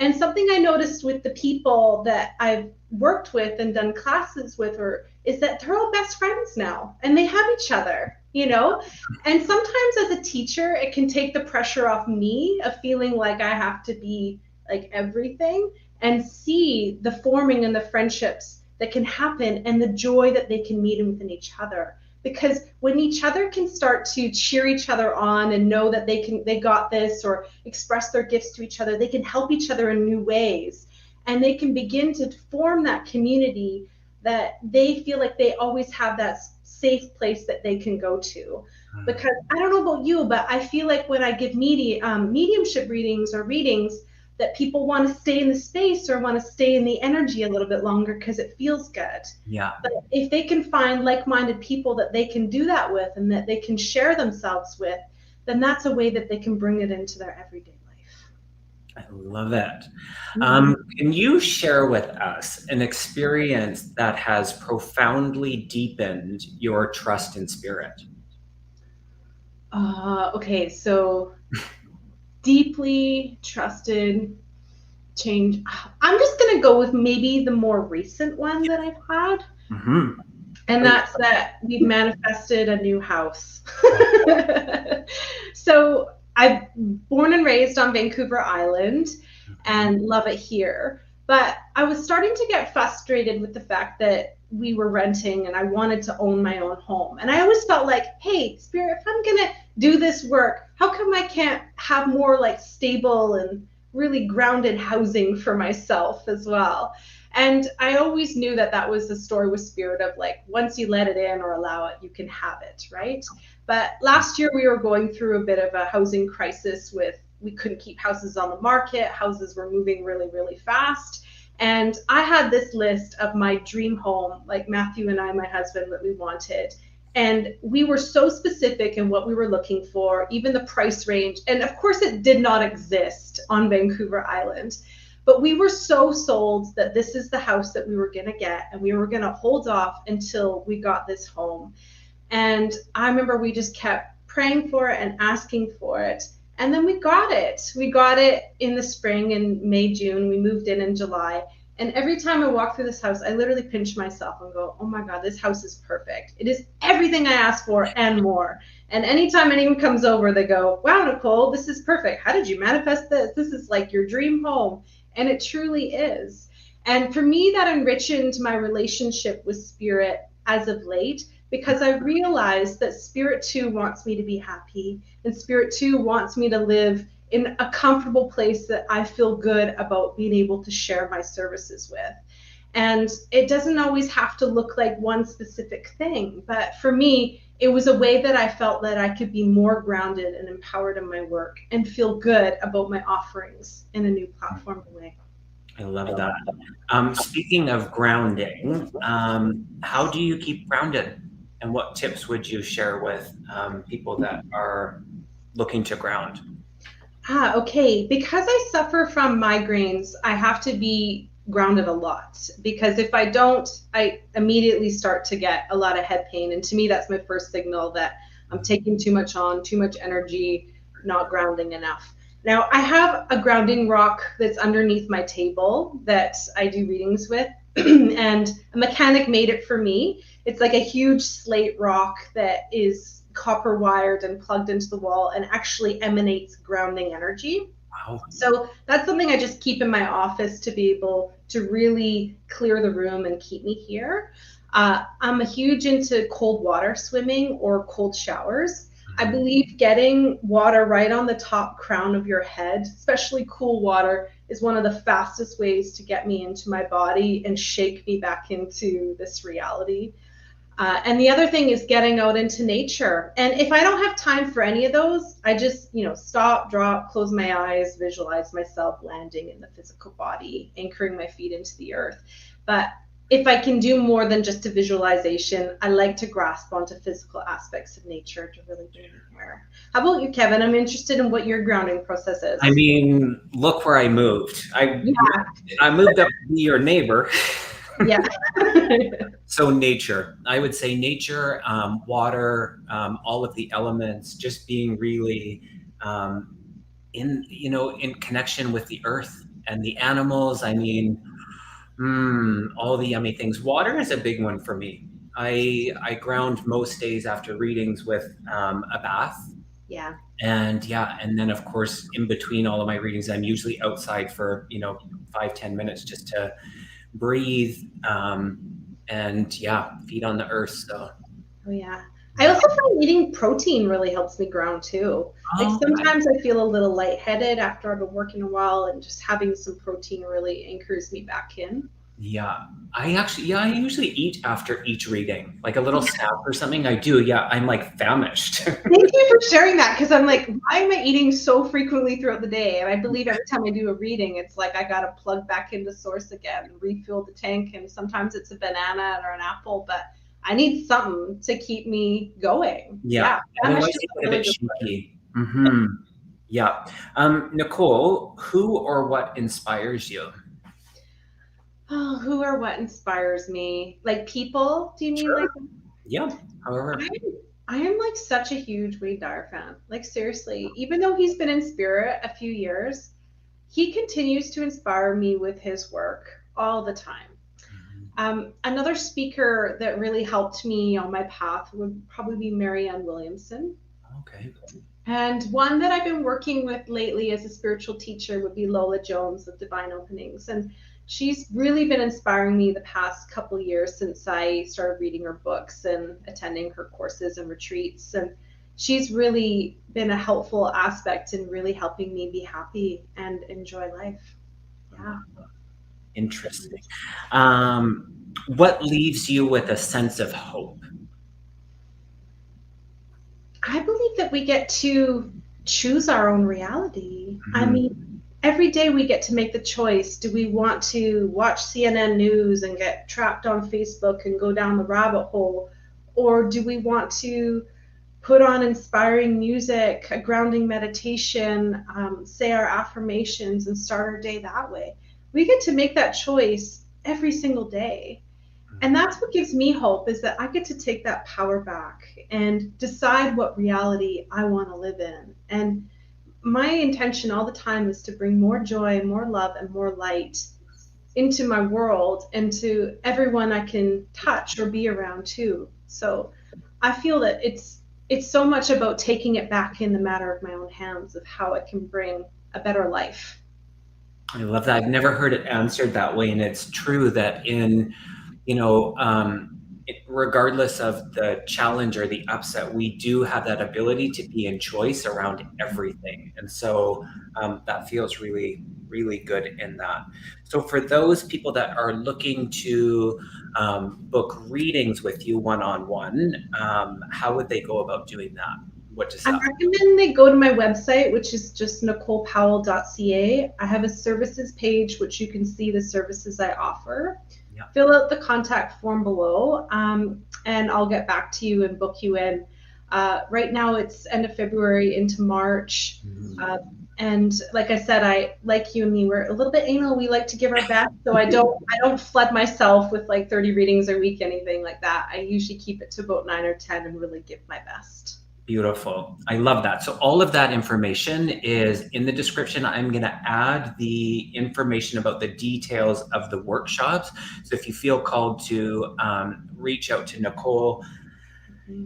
And something I noticed with the people that I've worked with and done classes with is that they're all best friends now and they have each other, you know? And sometimes as a teacher, it can take the pressure off me of feeling like I have to be like everything, and see the forming and the friendships that can happen and the joy that they can meet within each other. Because when each other can start to cheer each other on and know that they got this, or express their gifts to each other, they can help each other in new ways, and they can begin to form that community that they feel like they always have that safe place that they can go to. Because I don't know about you, but I feel like when I give mediumship readings or readings, that people want to stay in the space or want to stay in the energy a little bit longer because it feels good. Yeah. But if they can find like-minded people that they can do that with and that they can share themselves with, then that's a way that they can bring it into their everyday life. I love it. Can you share with us an experience that has profoundly deepened your trust in spirit? Okay, so deeply trusted change. I'm just going to go with maybe the more recent one that I've had. Mm-hmm. And that's that we've manifested a new house. So I'm born and raised on Vancouver Island and love it here. But I was starting to get frustrated with the fact that we were renting and I wanted to own my own home. And I always felt like, hey, Spirit, if I'm going to do this work, how come I can't have more like stable and really grounded housing for myself as well? And I always knew that that was the story with spirit of like, once you let it in or allow it, you can have it, right? But last year we were going through a bit of a housing crisis we couldn't keep houses on the market. Houses were moving really, really fast. And I had this list of my dream home, like Matthew and I, my husband, that we wanted. And we were so specific in what we were looking for, even the price range. And of course, it did not exist on Vancouver Island. But we were so sold that this is the house that we were going to get, and we were going to hold off until we got this home. And I remember we just kept praying for it and asking for it. And then we got it. We got it in the spring, in May, June. We moved in July. And every time I walk through this house, I literally pinch myself and go, oh my God, this house is perfect. It is everything I asked for and more. And anytime anyone comes over, they go, wow, Nicole, this is perfect. How did you manifest this? This is like your dream home. And it truly is. And for me, that enriched my relationship with spirit as of late, because I realized that spirit too wants me to be happy, and spirit too wants me to live in a comfortable place that I feel good about being able to share my services with. And it doesn't always have to look like one specific thing, but for me, it was a way that I felt that I could be more grounded and empowered in my work and feel good about my offerings in a new platform way. I love that. Speaking of grounding, how do you keep grounded? And what tips would you share with people that are looking to ground? Okay. Because I suffer from migraines, I have to be grounded a lot, because if I don't, I immediately start to get a lot of head pain. And to me, that's my first signal that I'm taking too much on, too much energy, not grounding enough. Now, I have a grounding rock that's underneath my table that I do readings with, and a mechanic made it for me. It's like a huge slate rock that is copper wired and plugged into the wall and actually emanates grounding energy. Wow. So that's something I just keep in my office to be able to really clear the room and keep me here. I'm a huge into cold water swimming or cold showers. I believe getting water right on the top crown of your head, especially cool water, is one of the fastest ways to get me into my body and shake me back into this reality. And the other thing is getting out into nature. And if I don't have time for any of those, I just, stop, drop, close my eyes, visualize myself landing in the physical body, anchoring my feet into the earth. But if I can do more than just a visualization, I like to grasp onto physical aspects of nature to really bring me here. How about you, Kevin? I'm interested in what your grounding process is. I mean, look where I moved. I moved up to be your neighbor. Yeah. So nature, I would say nature, water, all of the elements, just being really in connection with the earth and the animals. I mean, all the yummy things. Water is a big one for me. I ground most days after readings with a bath. Yeah. And then of course, in between all of my readings, I'm usually outside for 5-10 minutes just to breathe and feed on the earth. So I also find eating protein really helps me ground too. Like sometimes I feel a little lightheaded after I've been working a while, and just having some protein really anchors me back in. I usually eat after each reading, like a little snack or something. I do. I'm like famished. Thank you for sharing that, because I'm like, why am I eating so frequently throughout the day? And I believe every time I do a reading, it's like I got to plug back into source again, refill the tank. And sometimes it's a banana or an apple, but I need something to keep me going. Otherwise it's a bit shaky. Nicole, who or what inspires you? Oh, who or what inspires me? Like people? Do you mean like? Yeah. However, I am like such a huge Wayne Dyer fan. Like seriously, even though he's been in spirit a few years, he continues to inspire me with his work all the time. Another speaker that really helped me on my path would probably be Marianne Williamson. Okay. And one that I've been working with lately as a spiritual teacher would be Lola Jones of Divine Openings. And she's really been inspiring me the past couple of years since I started reading her books and attending her courses and retreats. And she's really been a helpful aspect in really helping me be happy and enjoy life. Yeah. Interesting. What leaves you with a sense of hope? I believe that we get to choose our own reality. I mean, every day we get to make the choice. Do we want to watch CNN News and get trapped on Facebook and go down the rabbit hole? Or do we want to put on inspiring music, a grounding meditation, say our affirmations, and start our day that way? We get to make that choice every single day. And that's what gives me hope, is that I get to take that power back and decide what reality I want to live in. And my intention all the time is to bring more joy, more love, and more light into my world and to everyone I can touch or be around too. So I feel that it's so much about taking it back in the matter of my own hands of how I can bring a better life. I love that. I've never heard it answered that way. And it's true that regardless of the challenge or the upset, we do have that ability to be in choice around everything. And so that feels really, really good in that. So for those people that are looking to book readings with you one-on-one, how would they go about doing that? I recommend they go to my website, which is just nicolepowell.ca. I have a services page, which you can see the services I offer. Fill out the contact form below, and I'll get back to you and book you in. Right now it's end of February into March, And like I said, I, like you and me, we're a little bit anal. We like to give our best. So I don't flood myself with like 30 readings a week, anything like that. I usually keep it to about 9 or 10 and really give my best. Beautiful. I love that. So all of that information is in the description. I'm going to add the information about the details of the workshops. So if you feel called to reach out to Nicole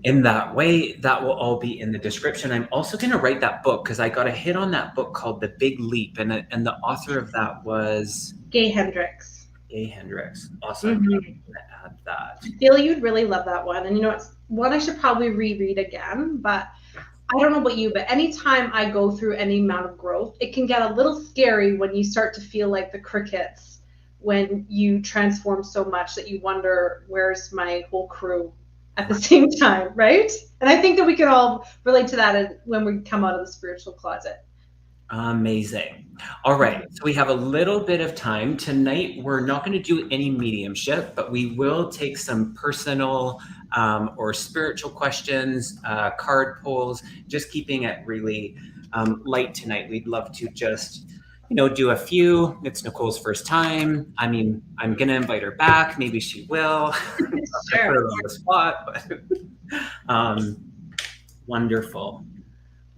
in that way, that will all be in the description. I'm also going to write that book because I got a hit on that book called The Big Leap. And the author of that was Gay Hendricks. Gay Hendricks. Awesome. Mm-hmm. I'm going to add that. I feel you'd really love that one. And you know, it's one I should probably reread again, but I don't know about you, but anytime I go through any amount of growth, it can get a little scary when you start to feel like the crickets when you transform so much that you wonder, where's my whole crew at the same time, right? And I think that we can all relate to that when we come out of the spiritual closet. Amazing. All right. So we have a little bit of time. Tonight, we're not going to do any mediumship, but we will take some personal or spiritual questions, card pulls, just keeping it really light tonight. We'd love to just, do a few. It's Nicole's first time. I mean, I'm going to invite her back. Maybe she will. Sure. Put her on the spot, but wonderful.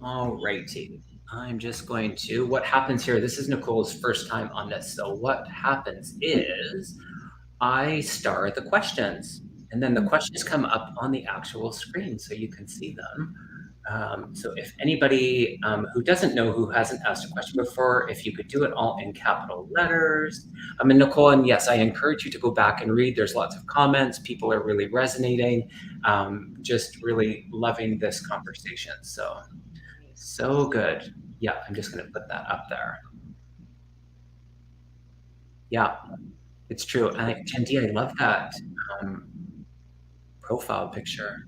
All righty. I'm just going to, what happens here, this is Nicole's first time on this. So what happens is I star the questions and then the questions come up on the actual screen so you can see them. So if anybody who doesn't know, who hasn't asked a question before, if you could do it all in capital letters. And Nicole, and yes, I encourage you to go back and read. There's lots of comments. People are really resonating. Just really loving this conversation. So good. Yeah, I'm just going to put that up there. Yeah, it's true. And Kendi, I love that profile picture.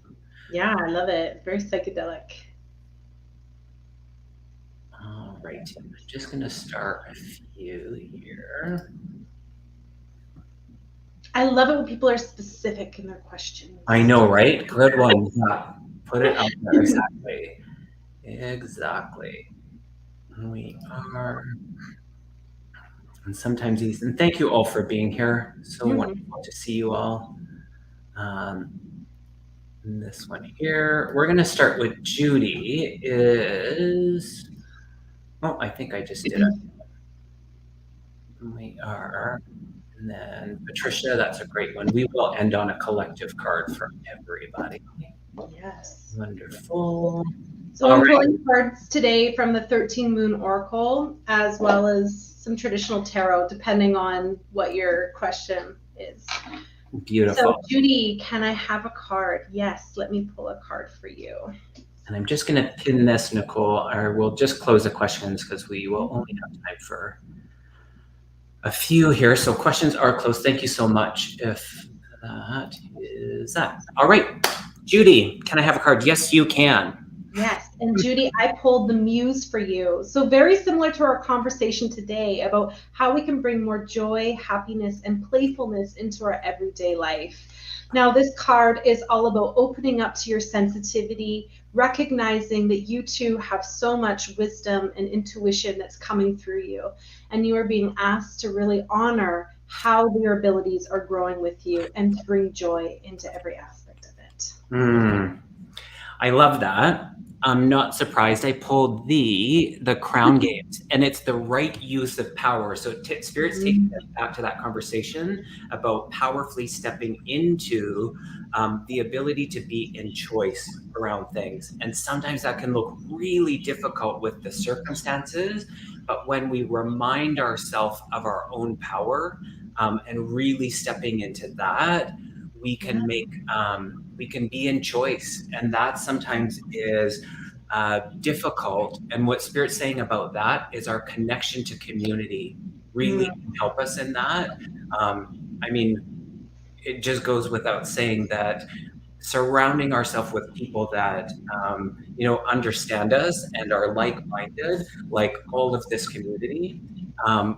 Yeah, I love it. Very psychedelic. All right. I'm just going to start a few here. I love it when people are specific in their questions. I know, right? Good one. Yeah. Put it up there. Exactly. We are. And sometimes these, and thank you all for being here. So wonderful to see you all. This one here, we're going to start with Judy is, I think I just did it. We are, and then Patricia, that's a great one. We will end on a collective card for everybody. Yes. Wonderful. So I'm pulling cards today from the 13 Moon Oracle, as well as some traditional tarot, depending on what your question is. Beautiful. So Judy, can I have a card? Yes, let me pull a card for you. And I'm just going to pin this, Nicole, or we'll just close the questions because we will only have time for a few here. So questions are closed. Thank you so much. If that is that. All right, Judy, can I have a card? Yes, you can. Yes, and Judy, I pulled the Muse for you. So very similar to our conversation today about how we can bring more joy, happiness, and playfulness into our everyday life. Now, this card is all about opening up to your sensitivity, recognizing that you too have so much wisdom and intuition that's coming through you, and you are being asked to really honor how your abilities are growing with you and to bring joy into every aspect of it. I love that. I'm not surprised. I pulled the Crown Games, and it's the right use of power. So Spirit's taking us back to that conversation about powerfully stepping into the ability to be in choice around things. And sometimes that can look really difficult with the circumstances, but when we remind ourselves of our own power and really stepping into that, we can make we can be in choice, and that sometimes is difficult. And what Spirit's saying about that is our connection to community really can help us in that. I mean, it just goes without saying that surrounding ourselves with people that understand us and are like-minded, like all of this community,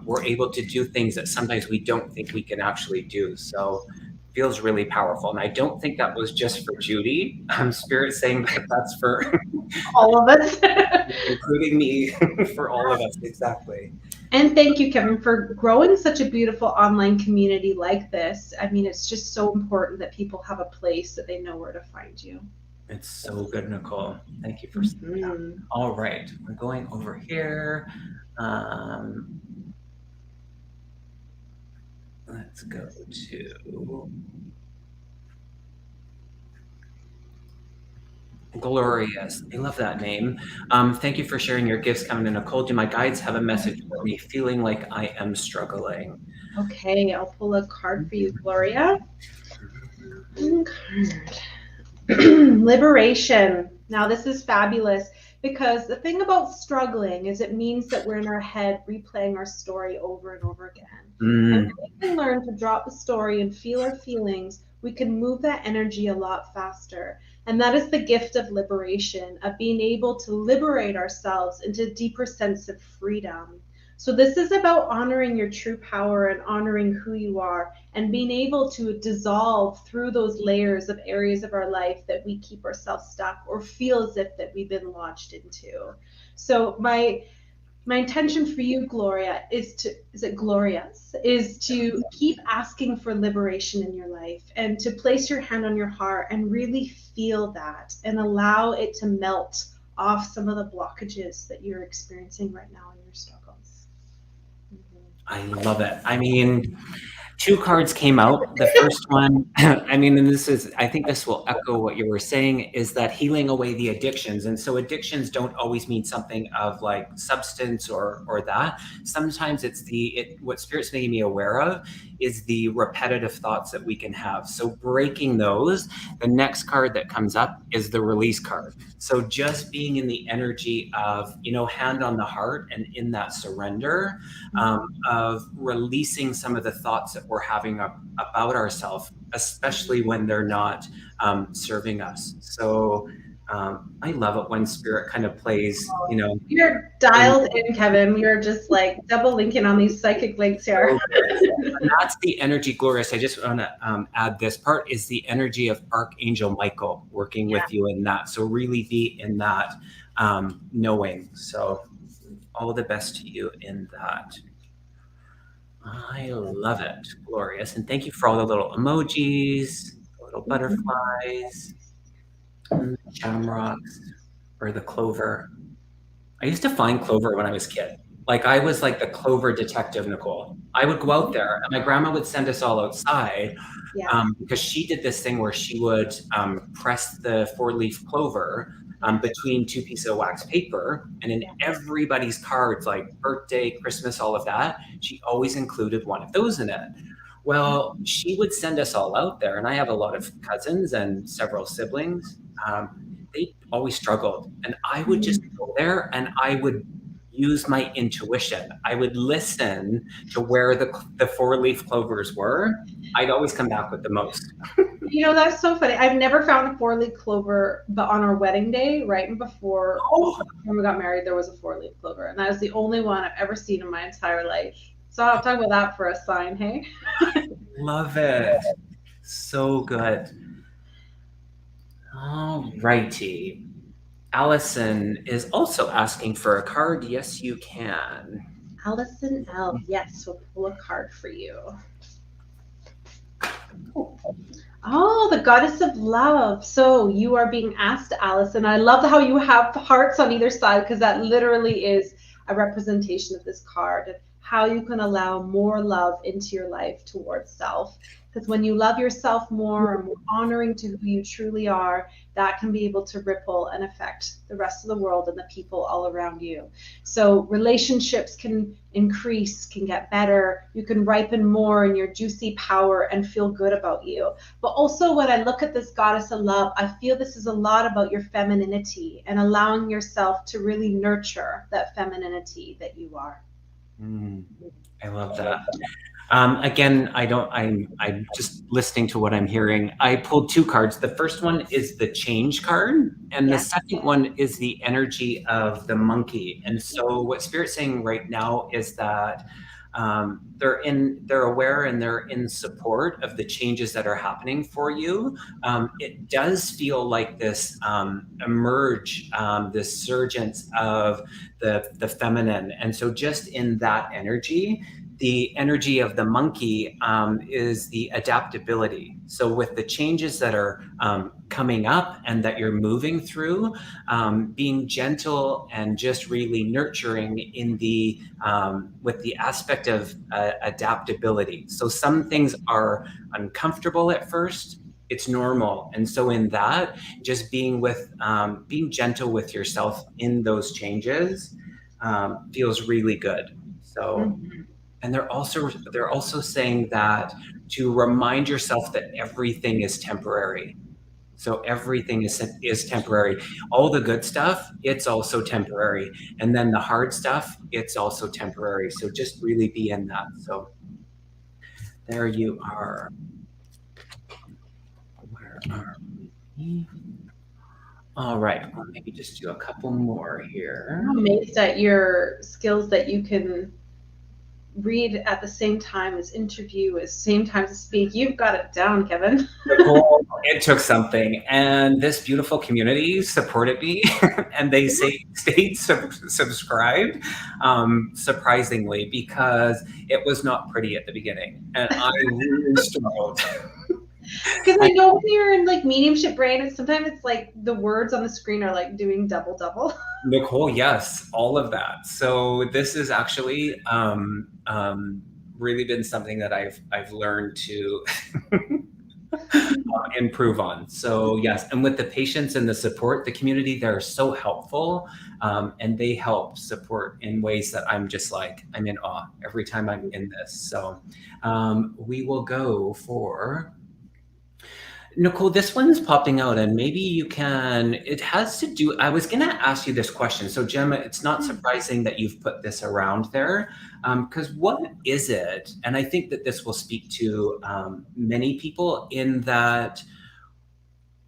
we're able to do things that sometimes we don't think we can actually do. So feels really powerful. And I don't think that was just for Judy. Spirit saying that that's for All of us. Including me, for all of us, exactly. And thank you, Kevin, for growing such a beautiful online community like this. I mean, it's just so important that people have a place that they know where to find you. It's so good, Nicole. Thank you for saying that. All right, we're going over here. Let's go to Glorious. I love that name. Thank you for sharing your gifts, Kevin and Nicole. Do my guides have a message for me? Feeling like I am struggling. Okay, I'll pull a card for you, Gloria. Liberation. Now, this is fabulous because the thing about struggling is it means that we're in our head replaying our story over and over again. And when we can learn to drop the story and feel our feelings, we can move that energy a lot faster. And that is the gift of liberation, of being able to liberate ourselves into a deeper sense of freedom. So this is about honoring your true power and honoring who you are and being able to dissolve through those layers of areas of our life that we keep ourselves stuck or feel as if that we've been launched into. So my intention for you, Gloria, is to keep asking for liberation in your life and to place your hand on your heart and really feel that and allow it to melt off some of the blockages that you're experiencing right now in your struggles. I love it. I mean, two cards came out. The first one, I mean, and I think this will echo what you were saying, is that healing away the addictions. And so addictions don't always mean something of like substance or that. Sometimes it's what Spirit's making me aware of is the repetitive thoughts that we can have. So breaking those, the next card that comes up is the release card. So just being in the energy of, hand on the heart and in that surrender of releasing some of the thoughts that we're having about ourselves, especially when they're not serving us. So I love it when Spirit kind of plays, You're dialed in, Kevin. You're just like double linking on these psychic links here. And that's the energy, Glorious. I just want to add this part is the energy of Archangel Michael working with you in that. So really be in that knowing. So all the best to you in that. I love it, Glorious. And thank you for all the little emojis, the little butterflies, and the shamrocks, or the clover. I used to find clover when I was a kid. Like I was like the clover detective, Nicole. I would go out there and my grandma would send us all outside because she did this thing where she would press the 4-leaf clover between 2 pieces of wax paper. And in everybody's cards, like birthday, Christmas, all of that, she always included one of those in it. Well, she would send us all out there. And I have a lot of cousins and several siblings. They always struggled. And I would just go there and I would use my intuition. I would listen to where the 4-leaf clovers were. I'd always come back with the most. That's so funny. I've never found a 4-leaf clover, but on our wedding day, right before when we got married, there was a 4-leaf clover. And that was the only one I've ever seen in my entire life. So I'll talk about that for a sign, hey? Love it. So good. All righty. Allison is also asking for a card. Yes, you can. Allison L. Yes, we'll pull a card for you. Oh, the goddess of love. So you are being asked, Allison. I love how you have hearts on either side because that literally is a representation of this card, how you can allow more love into your life towards self. Because when you love yourself more and more honoring to who you truly are, that can be able to ripple and affect the rest of the world and the people all around you. So relationships can increase, can get better. You can ripen more in your juicy power and feel good about you. But also when I look at this goddess of love, I feel this is a lot about your femininity and allowing yourself to really nurture that femininity that you are. I love that. Again, I'm just listening to what I'm hearing. I pulled 2 cards. The first one is the change card, and the second one is the energy of the monkey. And so what Spirit's saying right now is that they're aware and they're in support of the changes that are happening for you. It does feel like this this surgence of the feminine. And so just in that energy, the energy of the monkey is the adaptability. So with the changes that are coming up and that you're moving through, being gentle and just really nurturing in the with the aspect of adaptability. So some things are uncomfortable at first. It's normal. And so in that, just being gentle with yourself in those changes feels really good. So, and they're also saying that to remind yourself that everything is temporary. So everything is temporary. All the good stuff, it's also temporary. And then the hard stuff, it's also temporary. So just really be in that. So there you are. Where are we? All right. I'll maybe just do a couple more here. I'm amazed at your skills that you can read at the same time as interview, at the same time as speak. You've got it down, Kevin. Nicole, it took something, and this beautiful community supported me, and they stayed subscribed, surprisingly, because it was not pretty at the beginning, and I really struggled. Because I know when you're in like mediumship brain, sometimes it's like the words on the screen are like doing double. Nicole, yes, all of that. So this is actually really been something that I've learned to improve on. So yes, and with the patients and the support, the community, they're so helpful, and they help support in ways that I'm just like, I'm in awe every time I'm in this. So we will go for Nicole, this one's popping out, and maybe you can, it has to do, I was going to ask you this question. So, Gemma, it's not surprising that you've put this around there, because what is it? And I think that this will speak to many people in that,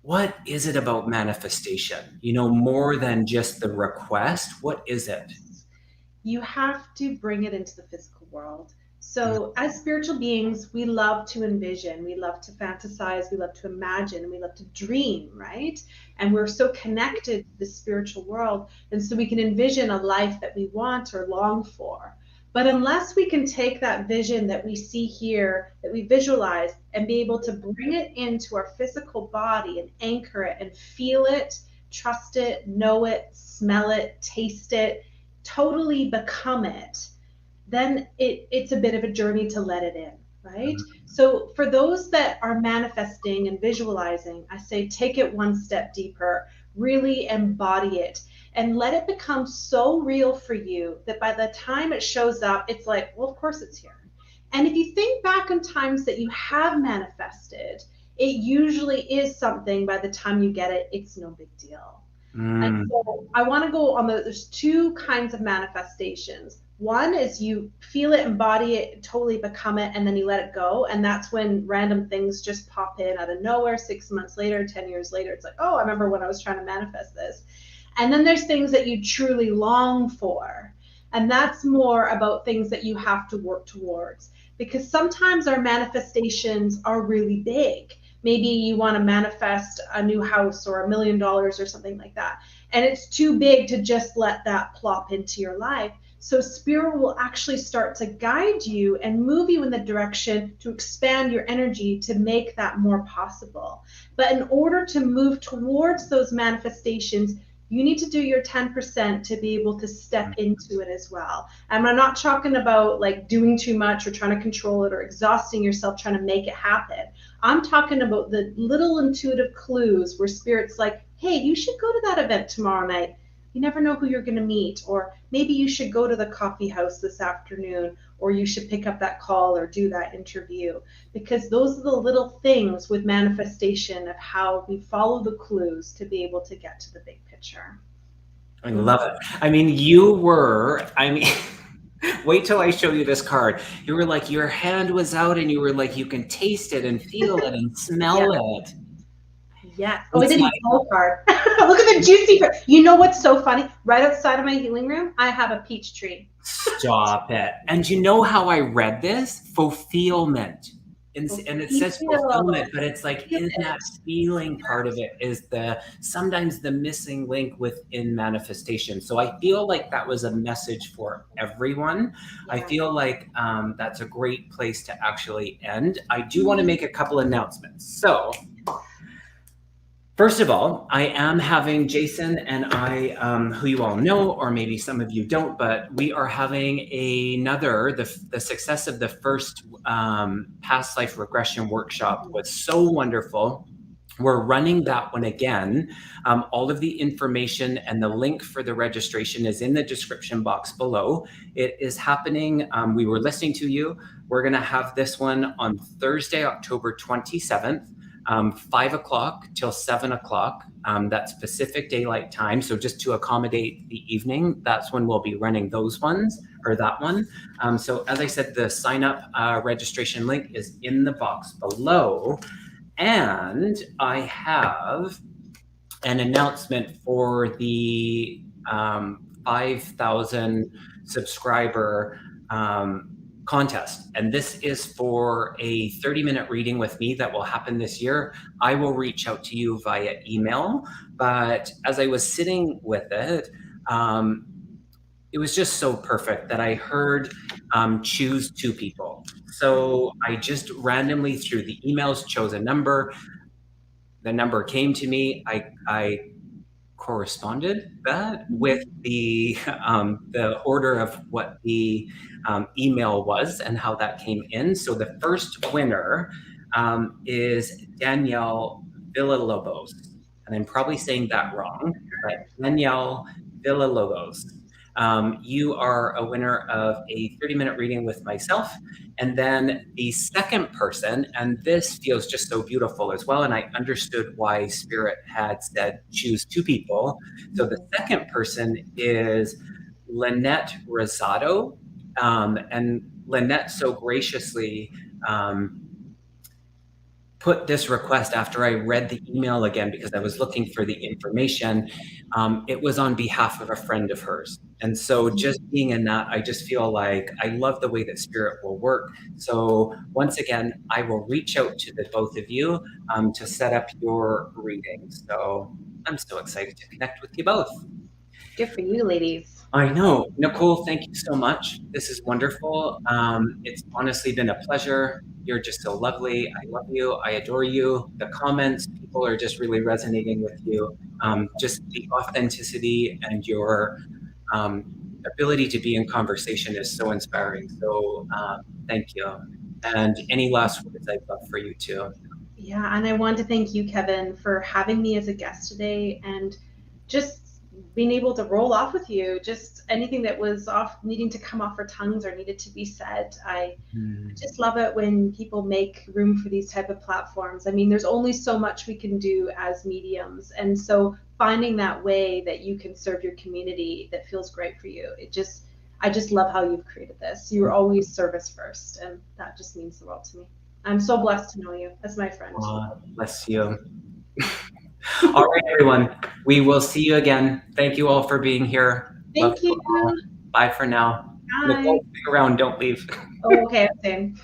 what is it about manifestation? You know, more than just the request, what is it? You have to bring it into the physical world. So, as spiritual beings, we love to envision, we love to fantasize, we love to imagine, we love to dream, right? And we're so connected to the spiritual world. And so we can envision a life that we want or long for. But unless we can take that vision that we see here, that we visualize, and be able to bring it into our physical body and anchor it and feel it, trust it, know it, smell it, taste it, totally become it, then it's a bit of a journey to let it in, right? So for those that are manifesting and visualizing, I say take it one step deeper, really embody it, and let it become so real for you that by the time it shows up, it's like, well, of course it's here. And if you think back on times that you have manifested, it usually is something by the time you get it, it's no big deal. And so I want to go on there's two kinds of manifestations. One is you feel it, embody it, totally become it, and then you let it go. And that's when random things just pop in out of nowhere. 6 months later, 10 years later, it's like, oh, I remember when I was trying to manifest this. And then there's things that you truly long for. And that's more about things that you have to work towards. Because sometimes our manifestations are really big. Maybe you want to manifest a new house or $1 million or something like that. And it's too big to just let that plop into your life. So Spirit will actually start to guide you and move you in the direction to expand your energy to make that more possible. But in order to move towards those manifestations, you need to do your 10% to be able to step into it as well. And I'm not talking about like doing too much or trying to control it or exhausting yourself trying to make it happen. I'm talking about the little intuitive clues where Spirit's like, hey, you should go to that event tomorrow night. You never know who you're going to meet. Or maybe you should go to the coffee house this afternoon, or you should pick up that call or do that interview. Because those are the little things with manifestation of how we follow the clues to be able to get to the big picture. I love it. I mean, wait till I show you this card. You were like, your hand was out and you were like, you can taste it and feel it and smell it. Yes. Oh, It's the my Nicole card. Look at the juicy part. You know what's so funny? Right outside of my healing room, I have a peach tree. Stop it. And you know how I read this? Fulfillment. And it says fulfillment, but it's like Feel in it. that feeling part of it is sometimes the missing link within manifestation. So I feel like that was a message for everyone. I Yeah. feel like that's a great place to actually end. I do want to make a couple announcements. So first of all, I am having Jason and I, who you all know, or maybe some of you don't, but we are having the success of the first past life regression workshop was so wonderful. We're running that one again. All of the information and the link for the registration is in the description box below. It is happening. We were listening to you. We're going to have this one on Thursday, October 27th. 5 o'clock till 7 o'clock. That's Pacific Daylight Time. So just to accommodate the evening, that's when we'll be running those ones, or that one. So as I said, the sign up registration link is in the box below. And I have an announcement for the 5,000 subscriber contest. And this is for a 30-minute reading with me that will happen this year. I will reach out to you via email. But as I was sitting with it, it was just so perfect that I heard choose 2 people. So I just randomly through the emails chose a number. The number came to me. I corresponded that with the order of what the email was and how that came in. So the first winner is Danielle Villalobos, and I'm probably saying that wrong, but Danielle Villalobos. You are a winner of a 30-minute reading with myself. And then the second person, and this feels just so beautiful as well, and I understood why Spirit had said choose 2 people. So the second person is Lynette Rosado. And Lynette so graciously put this request after I read the email again because I was looking for the information. It was on behalf of a friend of hers. And so just being in that, I just feel like I love the way that Spirit will work. So once again, I will reach out to the both of you to set up your readings. So I'm so excited to connect with you both. Good for you, ladies. I know. Nicole, thank you so much. This is wonderful. It's honestly been a pleasure. You're just so lovely. I love you. I adore you. The comments, people are just really resonating with you. Just the authenticity and your ability to be in conversation is so inspiring. So thank you. And any last words I'd love for you too. Yeah, and I want to thank you, Kevin, for having me as a guest today and just being able to roll off with you. Just anything that was off needing to come off our tongues or needed to be said. I just love it when people make room for these type of platforms. I mean, there's only so much we can do as mediums, and so finding that way that you can serve your community that feels great for you. I just love how you've created this. You're always service first, and that just means the world to me. I'm so blessed to know you as my friend. Bless you. All right, everyone. We will see you again. Thank you all for being here. Thank you. Bye for now. Bye. Nicole, stick around. Don't leave. Oh, okay, same.